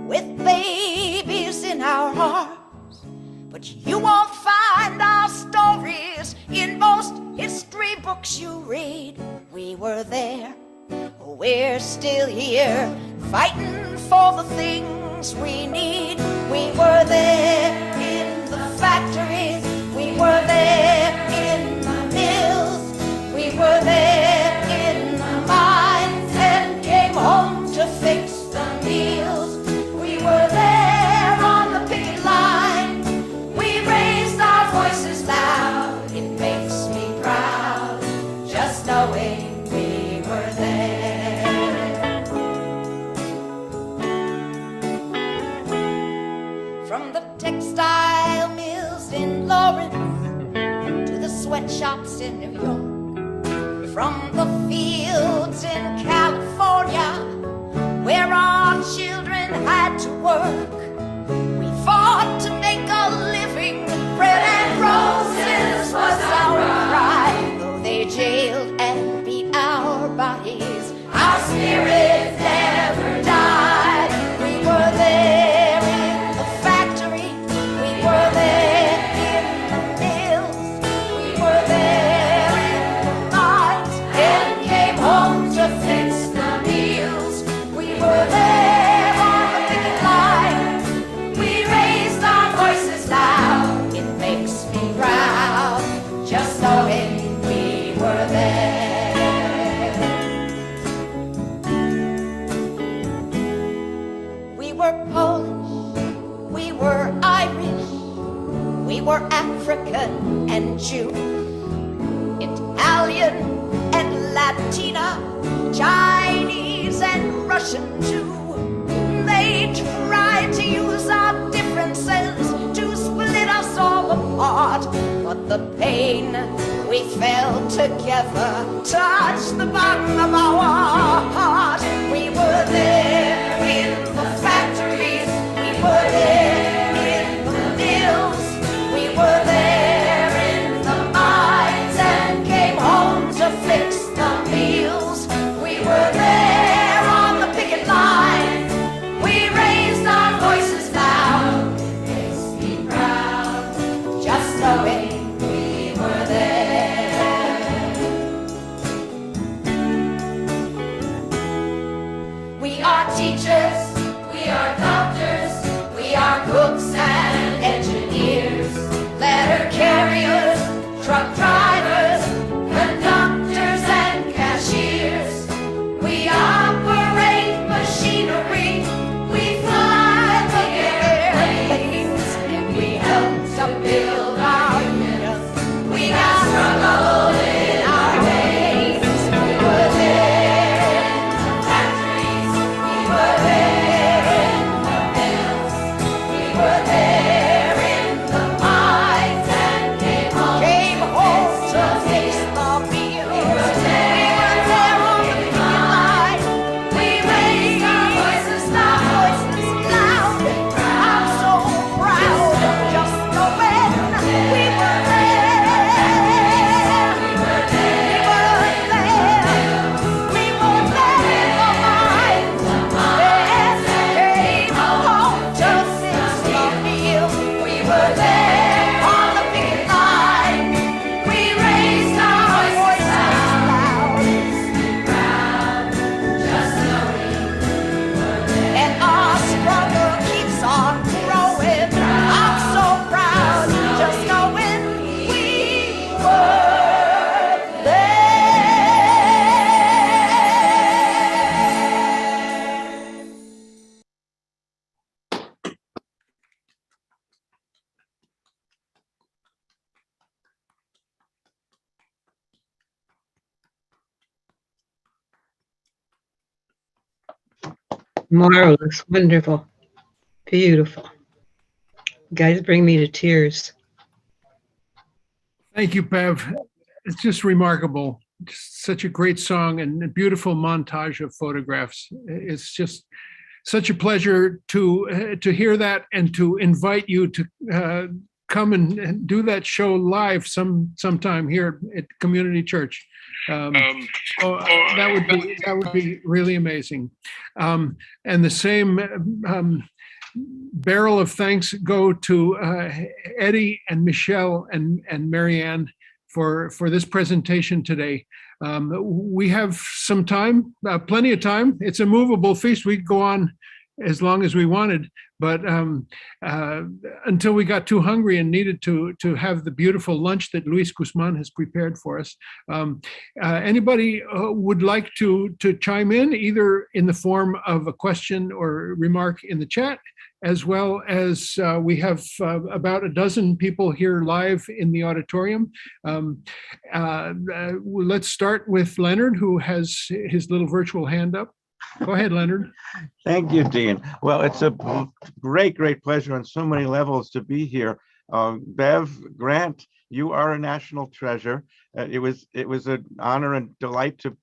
with babies in our arms. But you won't find our stories in most history books you read. We were there, we're still here, fighting for the things we need. We were there in the factories, we were there in the mills, we were there in the mines and came home to fix the meals. We were there on the picket line, we raised our voices loud. It makes me proud just knowing we were there. From the textile mills in Lawrence to the sweatshops in New York, from the fields in California where our children had to work, we fought to make a living. Bread and roses was our pride, though they jailed and beat our African and Jew, Italian and Latina, Chinese and Russian too. They tried to use our differences to split us all apart, but the pain we felt together touched the bottom of our heart. We were there in the factories, we were there in the mills, we were there in the mines and came home to fix the meals. We were there on the picket line, we raised our voices loud. It makes me proud just knowing we were there. We are teachers, we are doctors, we are cooks and engineers, letter carriers, truck drivers, conductors and cashiers. We operate machinery, we fly the airplanes, and we help to build our unions. We got struggle in our veins. We were there in the factories, we were there in the mills, we were there in the mines and came home to fix the meals. We were there on the picket line, we raised our voices loud. I'm so proud just knowing we were there. We were there. We were there in the mines. Yes, came home to fix the meals. We were there on the picket line. We raised our voices loud. Just knowing and our struggle keeps on growing. I'm so proud just knowing we were there. Marvelous, wonderful, beautiful. Guys, bring me to tears. Thank you, Bev. It's just remarkable. Just such a great song and a beautiful montage of photographs. It's just such a pleasure to hear that and to invite you to come and do that show live sometime here at Community Church. That would be really amazing. And the same barrel of thanks go to Eddie and Michelle and Mary Anne for this presentation today. We have some time, plenty of time. It's a movable feast. We could go on as long as we wanted, but until we got too hungry and needed to have the beautiful lunch that Luis Guzman has prepared for us. Anybody would like to chime in, either in the form of a question or remark in the chat, as well as we have about a dozen people here live in the auditorium. Let's start with Leonard, who has his little virtual hand up. Go ahead, Leonard. Thank you, Dean. Well, it's a great pleasure on so many levels to be here. Bev, Grant, you are a national treasure. It was an honor and delight to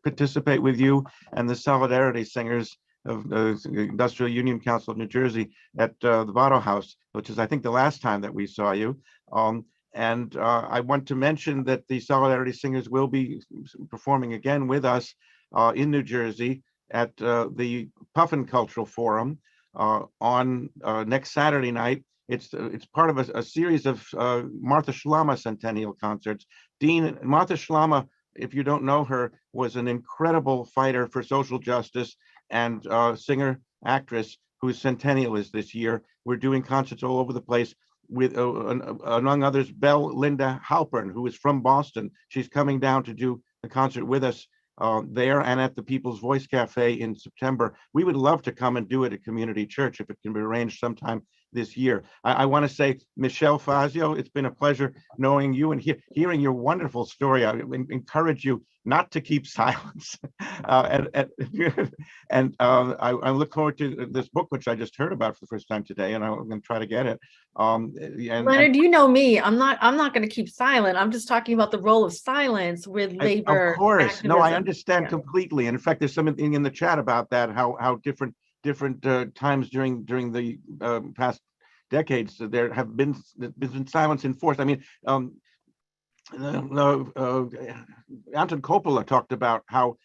participate with you and the Solidarity Singers of the Industrial Union Council of New Jersey at the Votto House, which is, I think, the last time that we saw you. And I want to mention that the Solidarity Singers will be performing again with us in New Jersey at the Puffin Cultural Forum on next Saturday night. It's part of a series of Martha Schlama centennial concerts. Dean, Martha Schlama, if you don't know her, was an incredible fighter for social justice and singer, actress whose centennial is this year. We're doing concerts all over the place with, among others, Linda Halpern, who is from Boston. She's coming down to do the concert with us there and at the People's Voice Cafe in September. We would love to come and do it at Community Church if it can be arranged sometime this year. I want to say, Michele Fazio, it's been a pleasure knowing you and hearing your wonderful story. I encourage you not to keep silence. I look forward to this book, which I just heard about for the first time today, and I'm going to try to get it. Leonard, you know me. I'm not going to keep silent. I'm just talking about the role of silence with labor. Of course, activism. no, I understand completely. And in fact, there's something in the chat about that. How different times during the past decades there have been silence enforced. I mean, Anton Coppola talked about how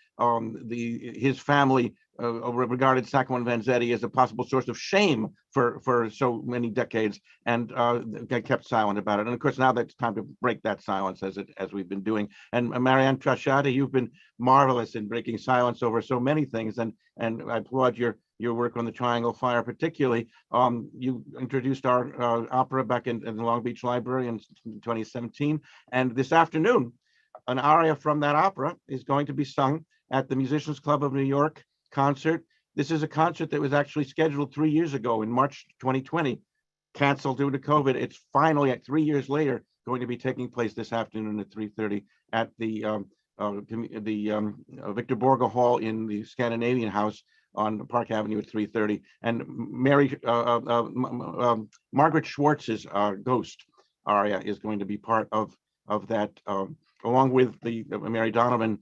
his family regarded Sacco and Vanzetti as a possible source of shame for so many decades, and they kept silent about it. And of course, now that it's time to break that silence, as we've been doing. And Mary Anne Trasciatti, you've been marvelous in breaking silence over so many things, and I applaud your work on the Triangle Fire particularly. You introduced our opera back in the Long Beach Library in 2017, and this afternoon, an aria from that opera is going to be sung at the Musicians Club of New York concert. This is a concert that was actually scheduled 3 years ago in March 2020, canceled due to COVID. It's finally, at 3 years later, going to be taking place this afternoon at 3:30 at the Victor Borge Hall in the Scandinavian House on Park Avenue at 3:30. And Margaret Schwartz's Ghost aria is going to be part of that, along with the Mary Donovan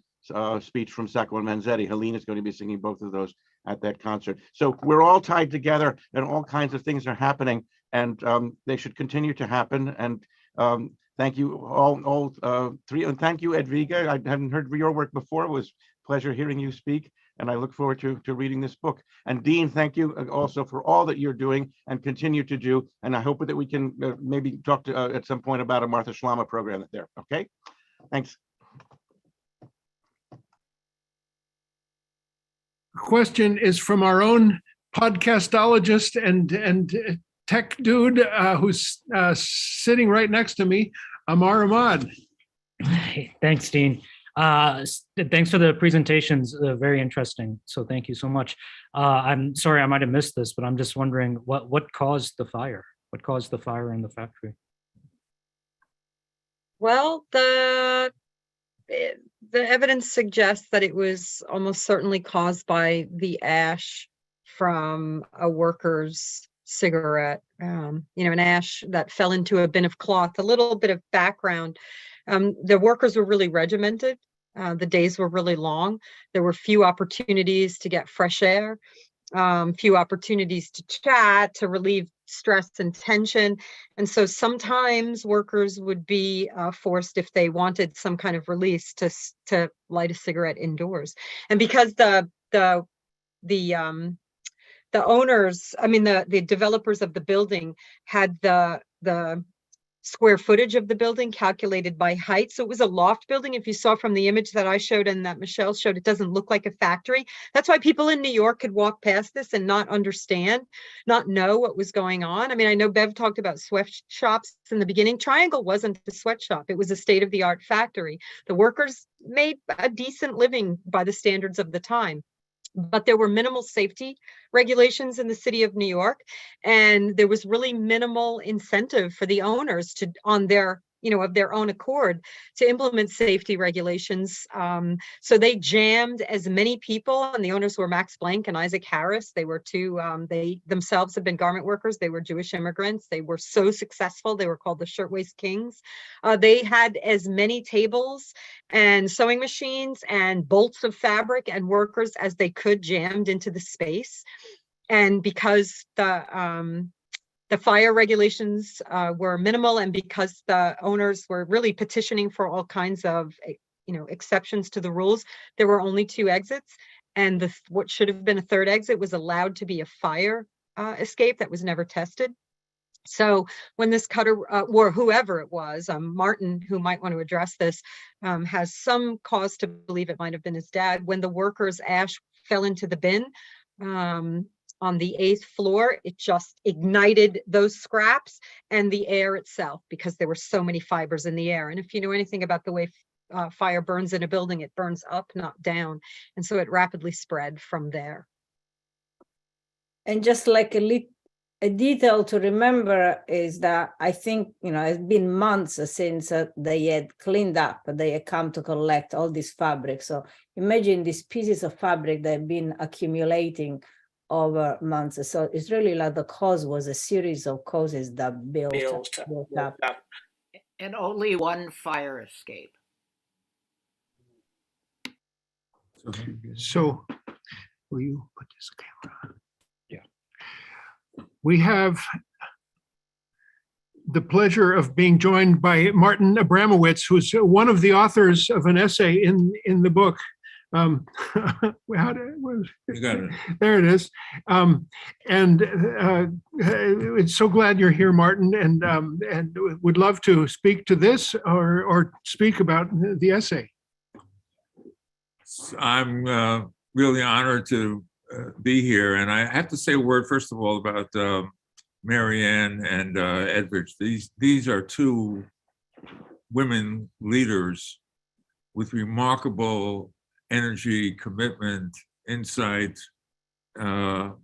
speech from Sacco and Vanzetti. Helene is going to be singing both of those at that concert. So we're all tied together, and all kinds of things are happening, and they should continue to happen. And thank you all three, and thank you, Edvige. I hadn't heard your work before. It was a pleasure hearing you speak, and I look forward to reading this book. And Dean, thank you also for all that you're doing and continue to do. And I hope that we can maybe talk to, at some point, about a Martha Schlama program there. Okay, thanks. Question is from our own podcastologist and tech dude who's sitting right next to me, Amar Ahmad. Hey, thanks, Dean. Thanks for the presentations. Very interesting. So thank you so much. I'm sorry I might have missed this, but I'm just wondering what caused the fire? What caused the fire in the factory? Well, the evidence suggests that it was almost certainly caused by the ash from a worker's cigarette, an ash that fell into a bin of cloth. A little bit of background. The workers were really regimented. The days were really long. There were few opportunities to get fresh air, few opportunities to chat, to relieve stress and tension. And so sometimes workers would be forced, if they wanted some kind of release, to light a cigarette indoors. And because the owners, the developers of the building had the square footage of the building calculated by height. So it was a loft building. If you saw from the image that I showed and that Michele showed, it doesn't look like a factory. That's why people in New York could walk past this and not understand, not know what was going on. I know Bev talked about sweatshops in the beginning. Triangle wasn't a sweatshop. It was a state-of-the-art factory. The workers made a decent living by the standards of the time. But there were minimal safety regulations in the city of New York, and there was really minimal incentive for the owners to, on their, of their own accord, to implement safety regulations. So they jammed as many people, and the owners were Max Blank and Isaac Harris. They were two, they themselves had been garment workers. They were Jewish immigrants. They were so successful. They were called the Shirtwaist Kings. They had as many tables and sewing machines and bolts of fabric and workers as they could jammed into the space. And because the fire regulations were minimal, and because the owners were really petitioning for all kinds of, exceptions to the rules, there were only two exits, and what should have been a third exit was allowed to be a fire escape that was never tested. So when this cutter, or whoever it was, Martin, who might want to address this, has some cause to believe it might have been his dad. When the workers' ash fell into the bin, on the 8th floor, it just ignited those scraps and the air itself, because there were so many fibers in the air. And if you know anything about the way fire burns in a building, it burns up, not down. And so it rapidly spread from there. And just like a detail to remember is that I think, it's been months since they had cleaned up, they had come to collect all this fabric. So imagine these pieces of fabric that have been accumulating over months. So it's really like the cause was a series of causes that built up. And only one fire escape. So will you put this camera on? Yeah. We have the pleasure of being joined by Martin Abramowitz, who's one of the authors of an essay in the book. You got it. There it is. It's so glad you're here, Martin, and would love to speak to this or speak about the essay. I'm really honored to be here, and I have to say a word first of all about Mary Anne and Edvige. These are two women leaders with remarkable energy, commitment, insight. Mary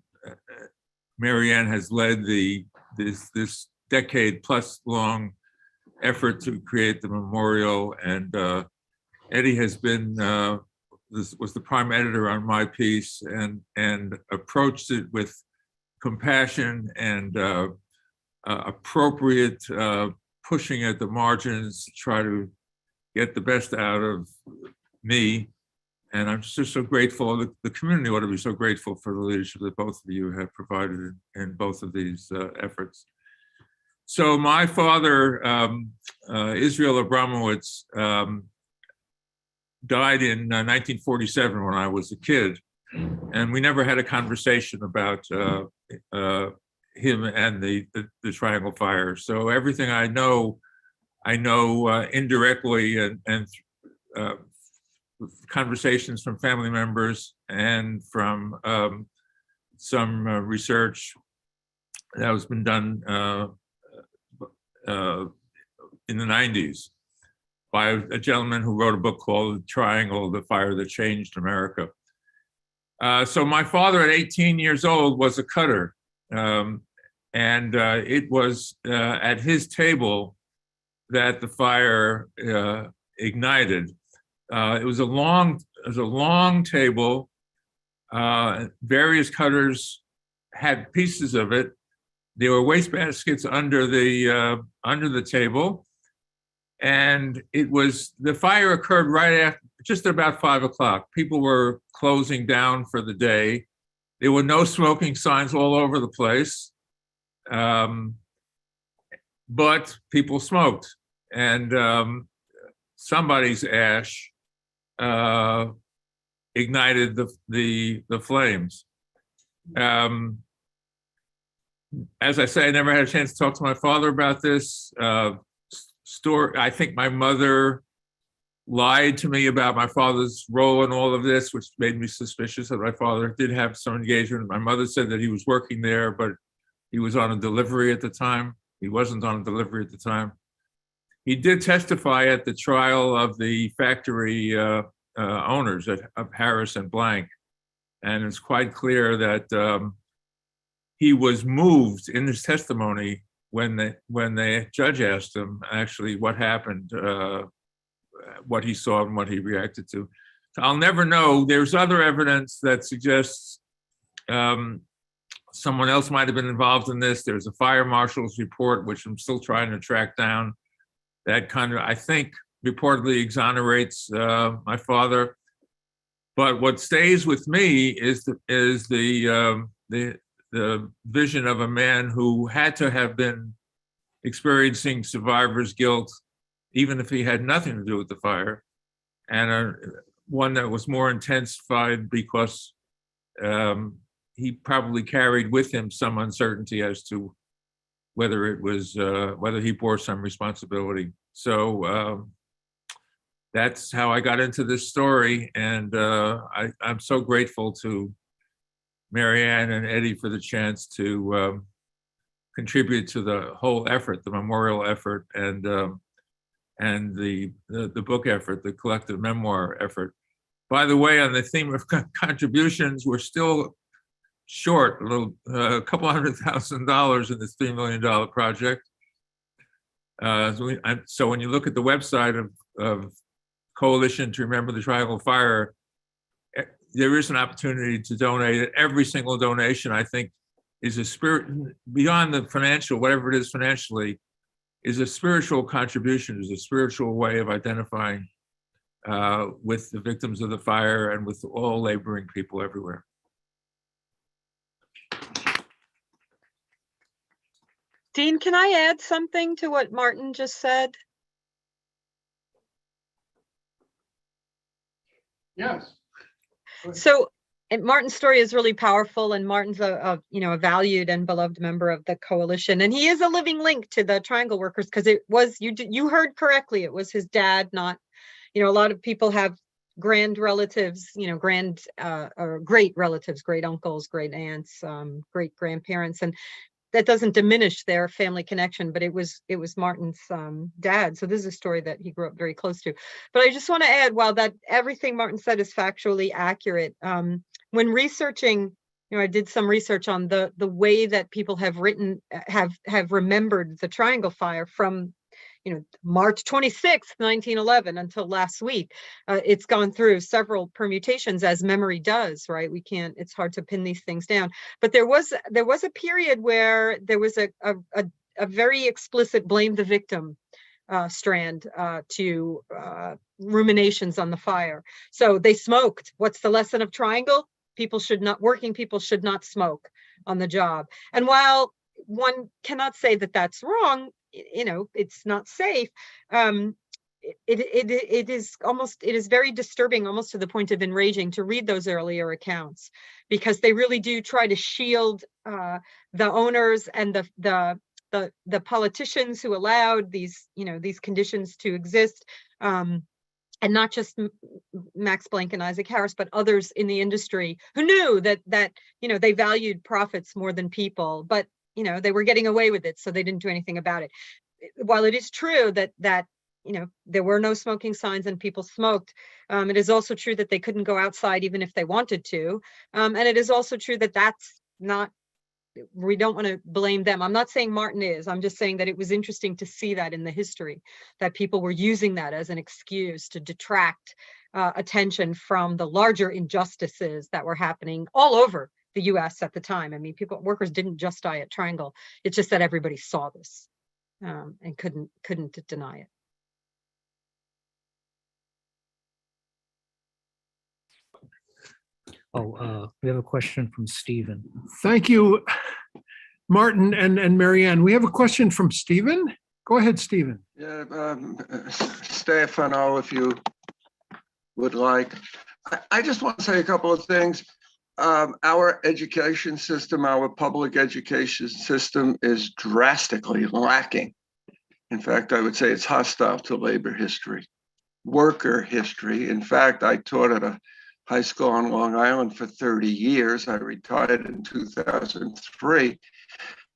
Anne has led this decade plus long effort to create the memorial, and Eddie has been was the prime editor on my piece and approached it with compassion and appropriate pushing at the margins to try to get the best out of me. And I'm just so grateful. The community ought to be so grateful for the leadership that both of you have provided in both of these efforts. So my father, Israel Abramowitz, died in 1947 when I was a kid. And we never had a conversation about him and the Triangle Fire. So everything I know indirectly and conversations from family members and from some research that has been done in the 90s by a gentleman who wrote a book called Triangle, the Fire That Changed America. So my father at 18 years old was a cutter. And it was at his table that the fire ignited. It was a long table. Various cutters had pieces of it. There were wastebaskets under the table, and the fire occurred right after, just about 5 o'clock. People were closing down for the day. There were no smoking signs all over the place, but people smoked, and somebody's ash ignited the flames. As I say, I never had a chance to talk to my father about this story. I think my mother lied to me about my father's role in all of this, which made me suspicious that my father did have some engagement. My mother said that he was working there, but he was on a delivery at the time. He wasn't on a delivery at the time. He did testify at the trial of the factory owners of Harris and Blank. And it's quite clear that he was moved in his testimony when the judge asked him actually what happened, what he saw and what he reacted to. So I'll never know. There's other evidence that suggests someone else might have been involved in this. There's a fire marshal's report, which I'm still trying to track down, that kind of, I think, reportedly exonerates my father. But what stays with me is the vision of a man who had to have been experiencing survivor's guilt, even if he had nothing to do with the fire, and one that was more intensified because he probably carried with him some uncertainty as to whether it was whether he bore some responsibility. So that's how I got into this story, and I'm so grateful to Mary Anne and Eddie for the chance to contribute to the whole effort, the memorial effort, and the book effort, the collective memoir effort. By the way, on the theme of contributions, we're still short, a couple $100,000 in this $3 million project. So when you look at the website of Coalition to Remember the Triangle Fire, there is an opportunity to donate. Every single donation, I think, is a spirit beyond the financial, whatever it is financially, is a spiritual contribution, is a spiritual way of identifying with the victims of the fire and with all laboring people everywhere. Dean, can I add something to what Martin just said? Yes. So, and Martin's story is really powerful, and Martin's a valued and beloved member of the coalition, and he is a living link to the Triangle Workers, because it was, you heard correctly, it was his dad, not, a lot of people have grand relatives, or great relatives, great uncles, great aunts, great grandparents, and that doesn't diminish their family connection, but it was Martin's dad. So this is a story that he grew up very close to. But I just want to add, while that everything Martin said is factually accurate, when researching, I did some research on the way that people have remembered the Triangle Fire from, March 26th, 1911 until last week. It's gone through several permutations, as memory does, right? It's hard to pin these things down. But there was a period where there was a very explicit blame the victim strand to ruminations on the fire. So they smoked. What's the lesson of Triangle? Working people should not smoke on the job. And while one cannot say that that's wrong, it's not safe. It is very disturbing, almost to the point of enraging, to read those earlier accounts, because they really do try to shield the owners and the politicians who allowed these conditions to exist. And not just Max Planck and Isaac Harris, but others in the industry who knew that they valued profits more than people, but they were getting away with it, so they didn't do anything about it. While it is true that there were no smoking signs and people smoked, it is also true that they couldn't go outside even if they wanted to, and it is also true that that's not. We don't want to blame them. I'm not saying Martin is. I'm just saying that it was interesting to see that in the history, that people were using that as an excuse to detract attention from the larger injustices that were happening all over the U.S. at the time. I mean, workers didn't just die at Triangle. It's just that everybody saw this and couldn't deny it. We have a question from Stephen. Thank you, Martin and Mary Anne. We have a question from Stephen. Go ahead, Stephen. Yeah, Stefano, if you would like. I just want to say a couple of things. Our education system, our public education system, is drastically lacking. In fact, I would say it's hostile to labor history, worker history. In fact, I taught at a high school on Long Island for 30 years. I retired in 2003.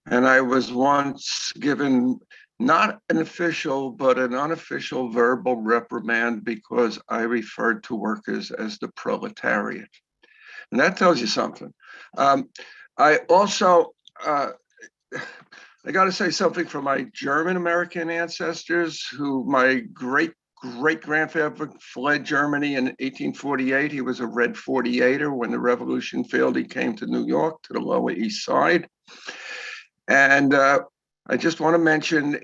And I was once given not an official, but an unofficial verbal reprimand because I referred to workers as the proletariat. And that tells you something. I also, I got to say something for my German American ancestors, who my great-grandfather fled Germany in 1848. He was a Red 48er. When the revolution failed, he came to New York, to the Lower East Side. And I just want to mention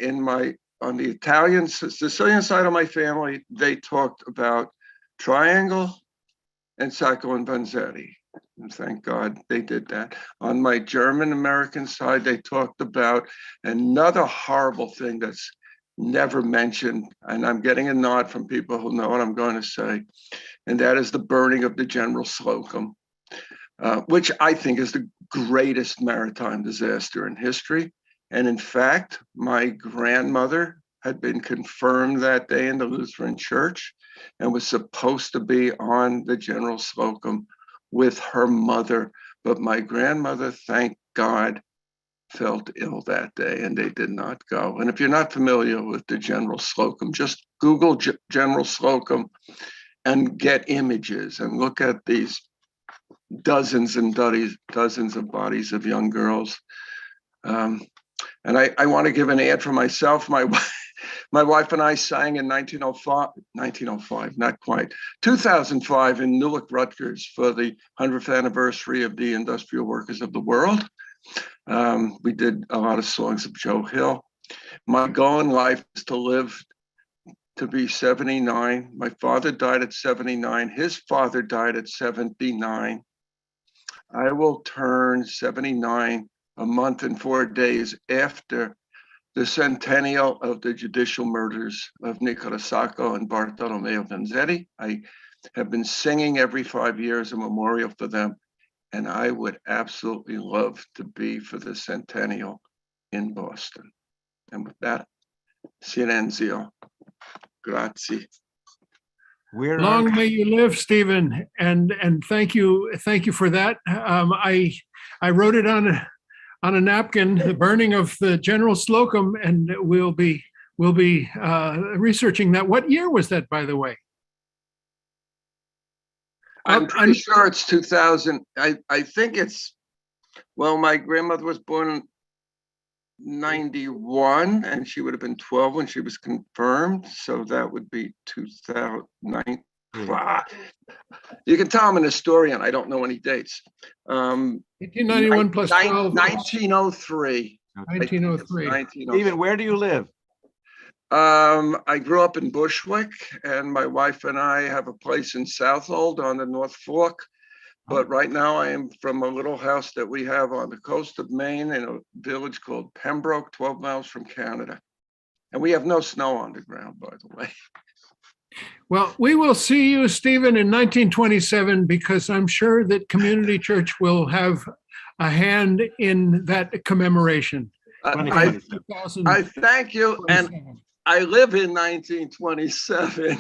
on the Italian, Sicilian side of my family, they talked about Triangle and Sacco and Vanzetti. And thank God they did that. On my German American side, they talked about another horrible thing that's never mentioned, and I'm getting a nod from people who know what I'm going to say, and that is the burning of the General Slocum, which I think is the greatest maritime disaster in history. And in fact, my grandmother had been confirmed that day in the Lutheran Church and was supposed to be on the General Slocum with her mother, but my grandmother, thank God, felt ill that day and they did not go. And if you're not familiar with the General Slocum, just Google General Slocum and get images and look at these dozens and dozens of bodies of young girls. And I want to give an ad for myself. My wife and I sang in 1905, not quite, 2005 in Newark, Rutgers for the 100th anniversary of the Industrial Workers of the World. We did a lot of songs of Joe Hill. My goal in life is to live to be 79. My father died at 79. His father died at 79. I will turn 79 a month and 4 days after the centennial of the judicial murders of Nicola Sacco and Bartolomeo Vanzetti. I have been singing every 5 years a memorial for them, and I would absolutely love to be for the centennial in Boston. And with that, silenzio. Grazie. Long may you live, Stephen, and thank you for that. I wrote it on a napkin, the burning of the General Slocum, and we'll be researching that. What year was that, by the way? I'm pretty sure it's 2000. I think it's, well, my grandmother was born in 91, and she would have been 12 when she was confirmed. So that would be 2009. You can tell I'm an historian. I don't know any dates. 1891 plus 12. 1903. 1903. Stephen, where do you live? I grew up in Bushwick, and my wife and I have a place in Southold on the North Fork. But right now I am from a little house that we have on the coast of Maine in a village called Pembroke, 12 miles from Canada. And we have no snow on the ground, by the way. Well, we will see you, Stephen, in 1927, because I'm sure that Community Church will have a hand in that commemoration. I thank you. And I live in 1927,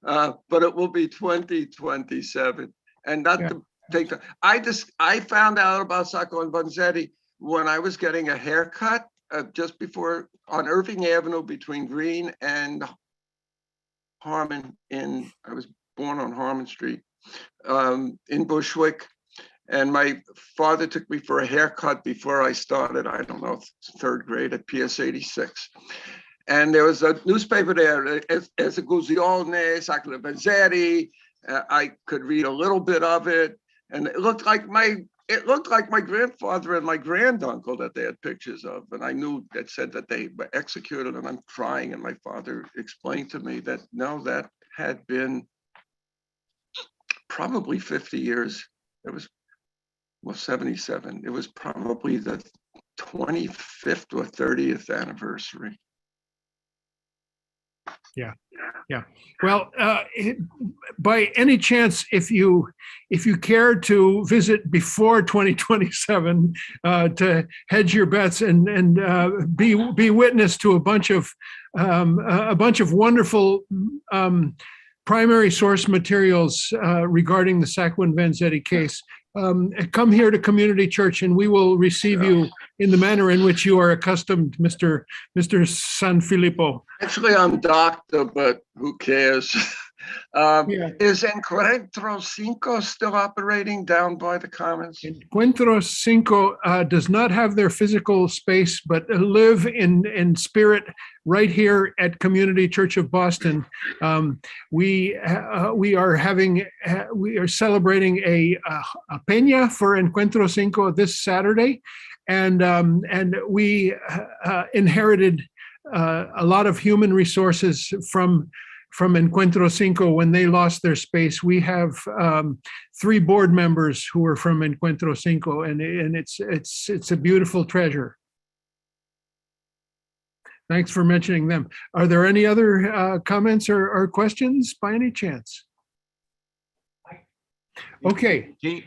but it will be 2027. And not to take the, I found out about Sacco and Vanzetti when I was getting a haircut just before on Irving Avenue between Green and Harmon I was born on Harmon Street in Bushwick. And my father took me for a haircut before I started, I don't know, third grade at PS 86. And there was a newspaper there, Esecuzione, Sacco e Vanzetti. I could read a little bit of it, and it looked like my grandfather and my granduncle that they had pictures of. And I knew that said that they were executed, and I'm crying. And my father explained to me that no, that had been probably 50 years. It was, well, 77. It was probably the 25th or 30th anniversary. Yeah. Well, by any chance, if you care to visit before 2027 to hedge your bets and be witness to a bunch of wonderful primary source materials regarding the Sacco and Vanzetti case, come here to Community Church, and we will receive you in the manner in which you are accustomed, Mr. Sanfilippo. Actually, I'm doctor, but who cares? Is Encuentro Cinco still operating down by the Commons? Encuentro Cinco does not have their physical space, but live in spirit right here at Community Church of Boston. We are celebrating a peña for Encuentro Cinco this Saturday, and we inherited a lot of human resources from Encuentro Cinco when they lost their space. We have 3 board members who are from Encuentro Cinco, and it's a beautiful treasure. Thanks for mentioning them. Are there any other comments or questions by any chance? Okay, Dean,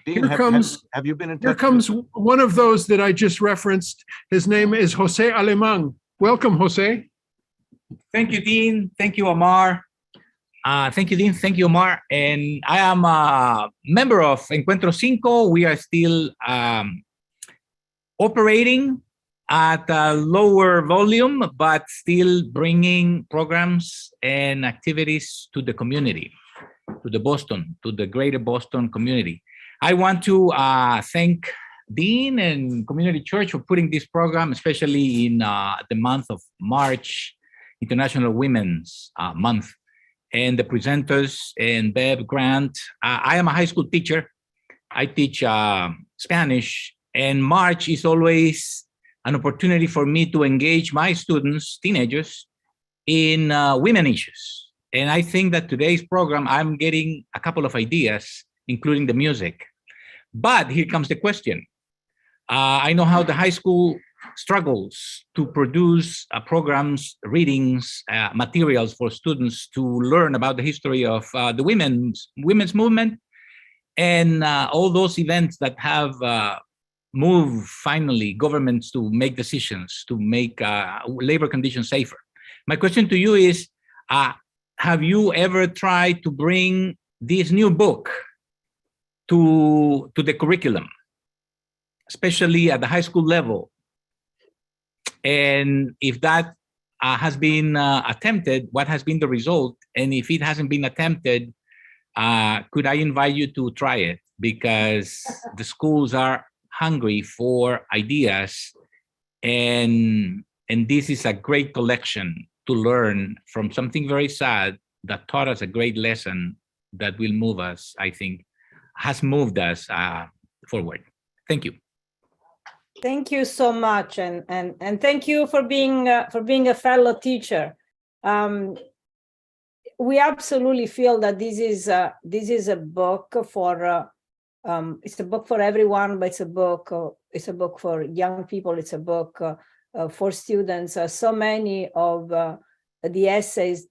have you been in touch? Here comes one of those that I just referenced. His name is Jose Alemán. Welcome, Jose. Thank you, Dean. Thank you, Omar. Thank you, Dean. Thank you, Omar. And I am a member of Encuentro Cinco. We are still operating at a lower volume, but still bringing programs and activities to the community, to the greater Boston community. I want to thank Dean and Community Church for putting this program, especially in the month of March, International Women's Month, and the presenters and Bev Grant. I am a high school teacher. I teach Spanish, and March is always an opportunity for me to engage my students, teenagers, in women issues. And I think that today's program, I'm getting a couple of ideas, including the music. But here comes the question. I know how the high school struggles to produce programs, readings, materials for students to learn about the history of the women's movement and all those events that have moved finally governments to make decisions to make labor conditions safer. My question to you is, have you ever tried to bring this new book to the curriculum, especially at the high school level? And if that has been attempted, what has been the result? And if it hasn't been attempted, could I invite you to try it? Because the schools are hungry for ideas, and this is a great collection to learn from something very sad that taught us a great lesson that will move us, I think, has moved us forward. Thank you. Thank you so much, and thank you for being a fellow teacher. We absolutely feel that this is a book for it's a book for everyone, but it's a book for young people. It's a book for students. So many of the essays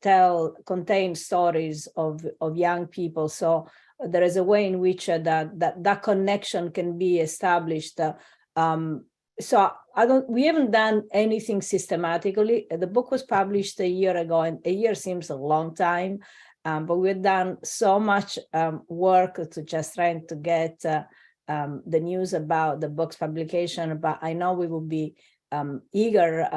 contain stories of young people. So there is a way in which that connection can be established. So we haven't done anything systematically. The book was published a year ago, and a year seems a long time, but we've done so much work to just trying to get the news about the book's publication. But I know we will be eager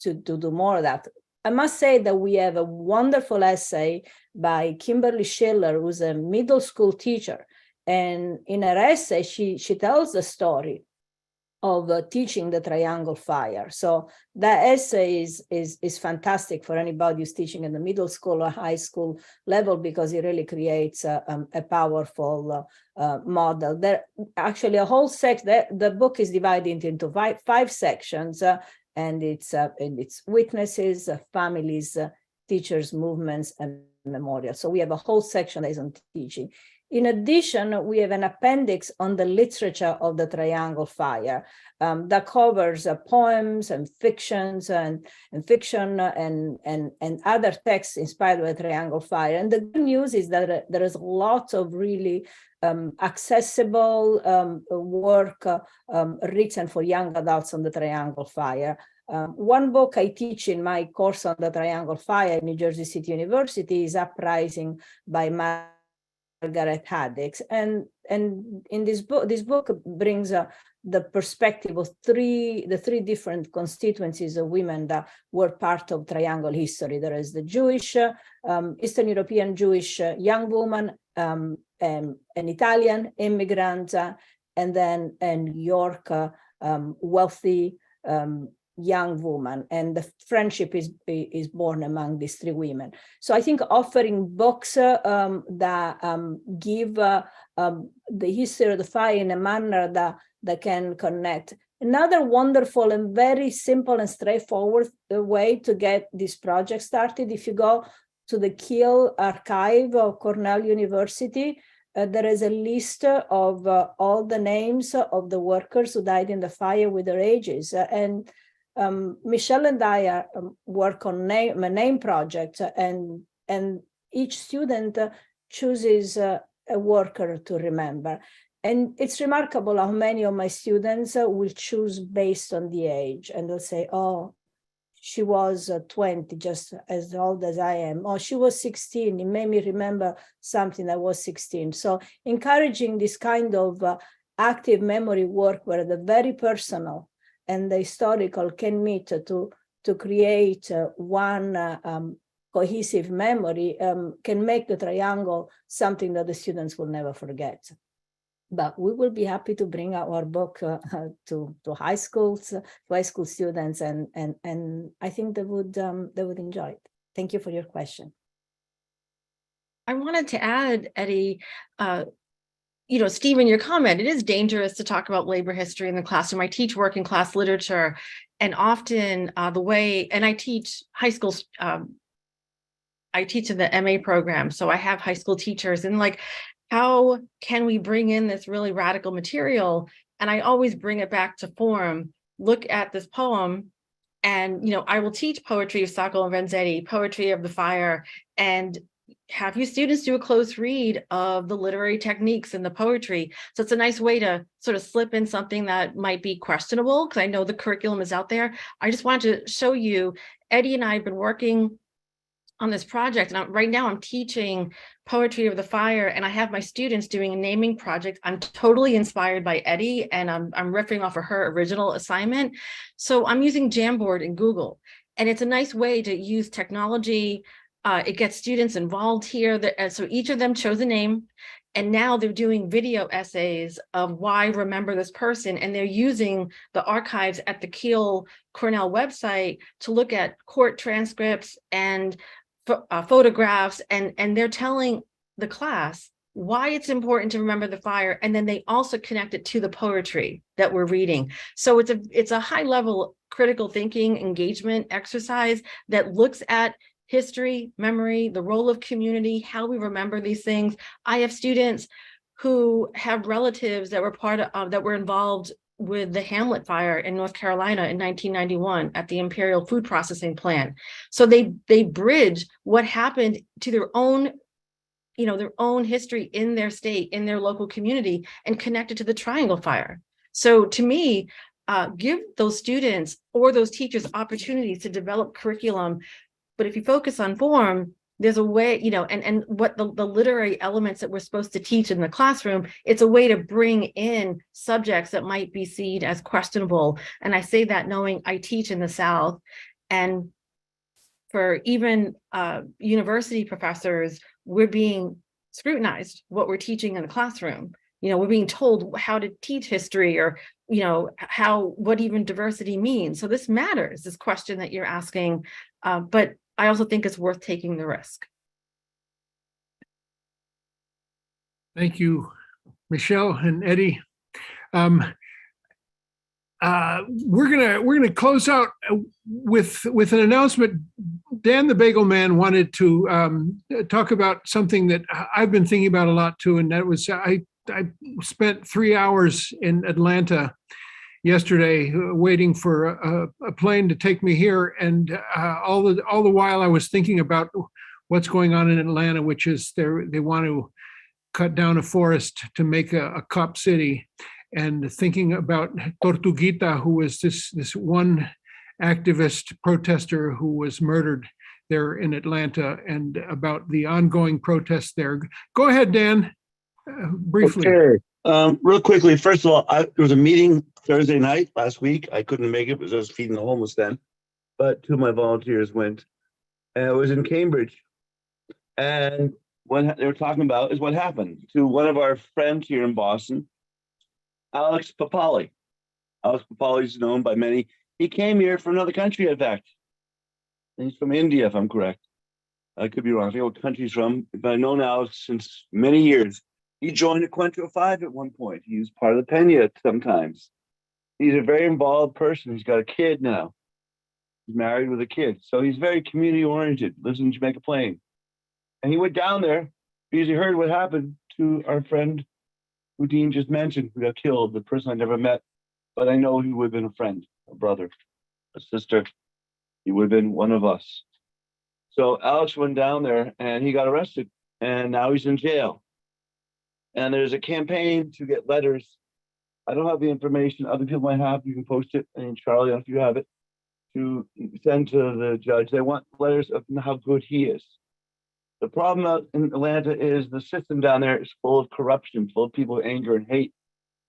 to do more of that. I must say that we have a wonderful essay by Kimberly Schiller, who's a middle school teacher. And in her essay, she tells the story of teaching the triangle fire. So that essay is fantastic for anybody who's teaching in the middle school or high school level, because it really creates a powerful model. There actually a whole the book is divided into five sections, and it's witnesses, families, teachers, movements, and memorial. So we have a whole section that is on teaching. In addition, we have an appendix on the literature of the triangle fire that covers poems and fictions and fiction and other texts inspired by the triangle fire. And the good news is that there is lots of really accessible work written for young adults on the triangle fire. One book I teach in my course on the triangle fire at New Jersey City University is Uprising by Margaret Haddix, and in this book brings the perspective of the three different constituencies of women that were part of triangle history. There is the Jewish, Eastern European Jewish young woman, an Italian immigrant, and then a New York wealthy young woman, and the friendship is born among these three women. So I think offering books that give the history of the fire in a manner that can connect. Another wonderful and very simple and straightforward way to get this project started, if you go to the Kiel archive of Cornell University, there is a list of all the names of the workers who died in the fire with their ages. And Michelle and I work on a name project, and each student chooses a worker to remember. And it's remarkable how many of my students will choose based on the age, and they'll say, oh, she was 20, just as old as I am. Oh, she was 16. It made me remember something that was 16. So encouraging this kind of active memory work where the very personal and the historical can meet to create one cohesive memory can make the triangle something that the students will never forget. but we will be happy to bring our book to high schools, to high school students, and I think they would enjoy it. Thank you for your question. I wanted to add, Eddie, Stephen, your comment, it is dangerous to talk about labor history in the classroom. I teach working class literature, and often and I teach high school, I teach in the MA program, so I have high school teachers, and like, how can we bring in this really radical material? And I always bring it back to form. Look at this poem, and I will teach poetry of Sacco and Vanzetti, poetry of the fire, and have you students do a close read of the literary techniques in the poetry. So it's a nice way to sort of slip in something that might be questionable, because I know the curriculum is out there. I just wanted to show you, Eddie and I have been working on this project, and right now I'm teaching poetry of the fire, and I have my students doing a naming project. I'm totally inspired by Eddie, and I'm riffing off of her original assignment. So I'm using Jamboard in Google, and it's a nice way to use technology. It gets students involved here. So each of them chose a name, and now they're doing video essays of why remember this person, and they're using the archives at the Keele Cornell website to look at court transcripts and photographs, and they're telling the class why it's important to remember the fire, and then they also connect it to the poetry that we're reading. So it's a high level critical thinking engagement exercise that looks at history, memory, the role of community, how we remember these things. I have students who have relatives that were involved with the Hamlet fire in North Carolina in 1991 at the Imperial Food Processing Plant. So they bridge what happened to their own history in their state, in their local community, and connect it to the Triangle Fire. So to me, give those students or those teachers opportunities to develop curriculum. But if you focus on form, there's a way, and what the literary elements that we're supposed to teach in the classroom, it's a way to bring in subjects that might be seen as questionable. And I say that knowing I teach in the South, and for even university professors, we're being scrutinized what we're teaching in the classroom. We're being told how to teach history, or what even diversity means. So this matters, this question that you're asking, but I also think it's worth taking the risk. Thank you, Michelle and Eddie. We're gonna close out with an announcement. Dan the Bagel Man wanted to talk about something that I've been thinking about a lot too, and that was I spent 3 hours in Atlanta yesterday waiting for a plane to take me here, and all the while I was thinking about what's going on in Atlanta, which is they want to cut down a forest to make a cop city, and thinking about Tortuguita, who was this one activist protester who was murdered there in Atlanta, and about the ongoing protests there. Go ahead, Dan, briefly. Okay. Real quickly, first of all, there was a meeting Thursday night last week. I couldn't make it because I was feeding the homeless then, but two of my volunteers went, and it was in Cambridge. And what they were talking about is what happened to one of our friends here in Boston, Alex Papali. Alex Papali is known by many. He came here from another country, in fact. And he's from India, if I'm correct. I could be wrong. I forget what country he's from, but I've known Alex since many years. He joined Encuentro 5 at one point. He was part of the Peña sometimes. He's a very involved person. He's got a kid now. He's married with a kid. So he's very community oriented, lives in Jamaica Plain. And he went down there because he heard what happened to our friend who Dean just mentioned, who got killed, the person I never met, but I know he would have been a friend, a brother, a sister. He would have been one of us. So Alex went down there and he got arrested, and now he's in jail. And there's a campaign to get letters. I don't have the information. Other people might have. You can post it. And Charlie, if you have it, to send to the judge. They want letters of how good he is. The problem out in Atlanta is the system down there is full of corruption, full of people with anger and hate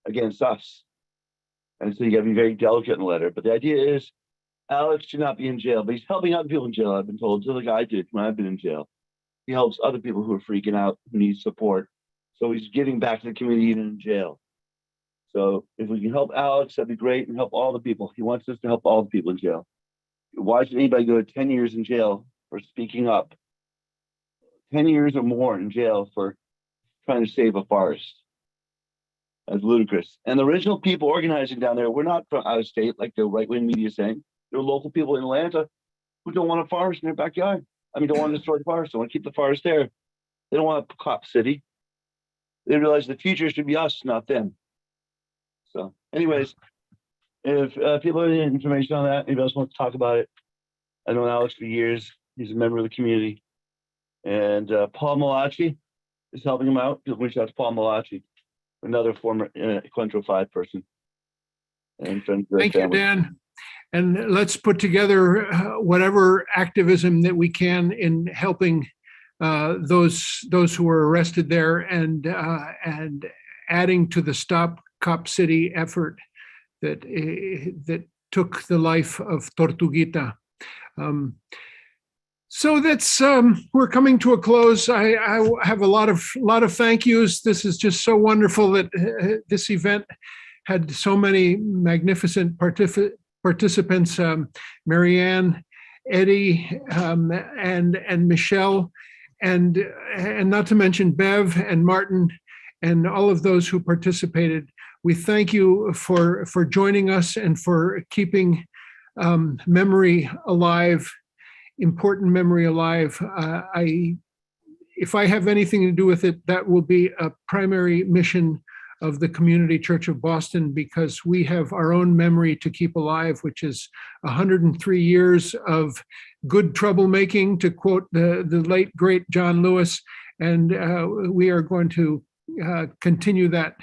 against us. And so you got to be very delicate in the letter. But the idea is Alex should not be in jail, but he's helping other people in jail, I've been told, just like I did when I've been in jail. He helps other people who are freaking out, who need support. So he's giving back to the community even in jail. So if we can help Alex, that'd be great, and help all the people. He wants us to help all the people in jail. Why should anybody go to 10 years in jail for speaking up? 10 years or more in jail for trying to save a forest. That's ludicrous. And the original people organizing down there, we're not from out of state, like the right-wing media is saying. They're local people in Atlanta who don't want a forest in their backyard. I mean, don't want to destroy the forest, don't want to keep the forest there. They don't want a cop city. They realize the future should be us, not them. So anyways, if people have any information on that, anybody else wants to talk about it, I know Alex for years. He's a member of the community. And Paul Malachi is helping him out. You'll reach out to Paul Malachi, another former Equentro 5 person. And friends of Thank you, family. Dan. And let's put together whatever activism that we can in helping those who were arrested there and adding to the Stop Cop City effort that took the life of Tortuguita. So that's we're coming to a close. I have a lot of thank yous. This is just so wonderful that this event had so many magnificent participants, Mary Anne, Eddie, and Michelle, and not to mention Bev and Martin and all of those who participated. We thank you for joining us and for keeping memory alive, important memory alive. If I have anything to do with it, that will be a primary mission of the Community Church of Boston, because we have our own memory to keep alive, which is 103 years of good troublemaking, to quote the late, great John Lewis. And we are going to continue that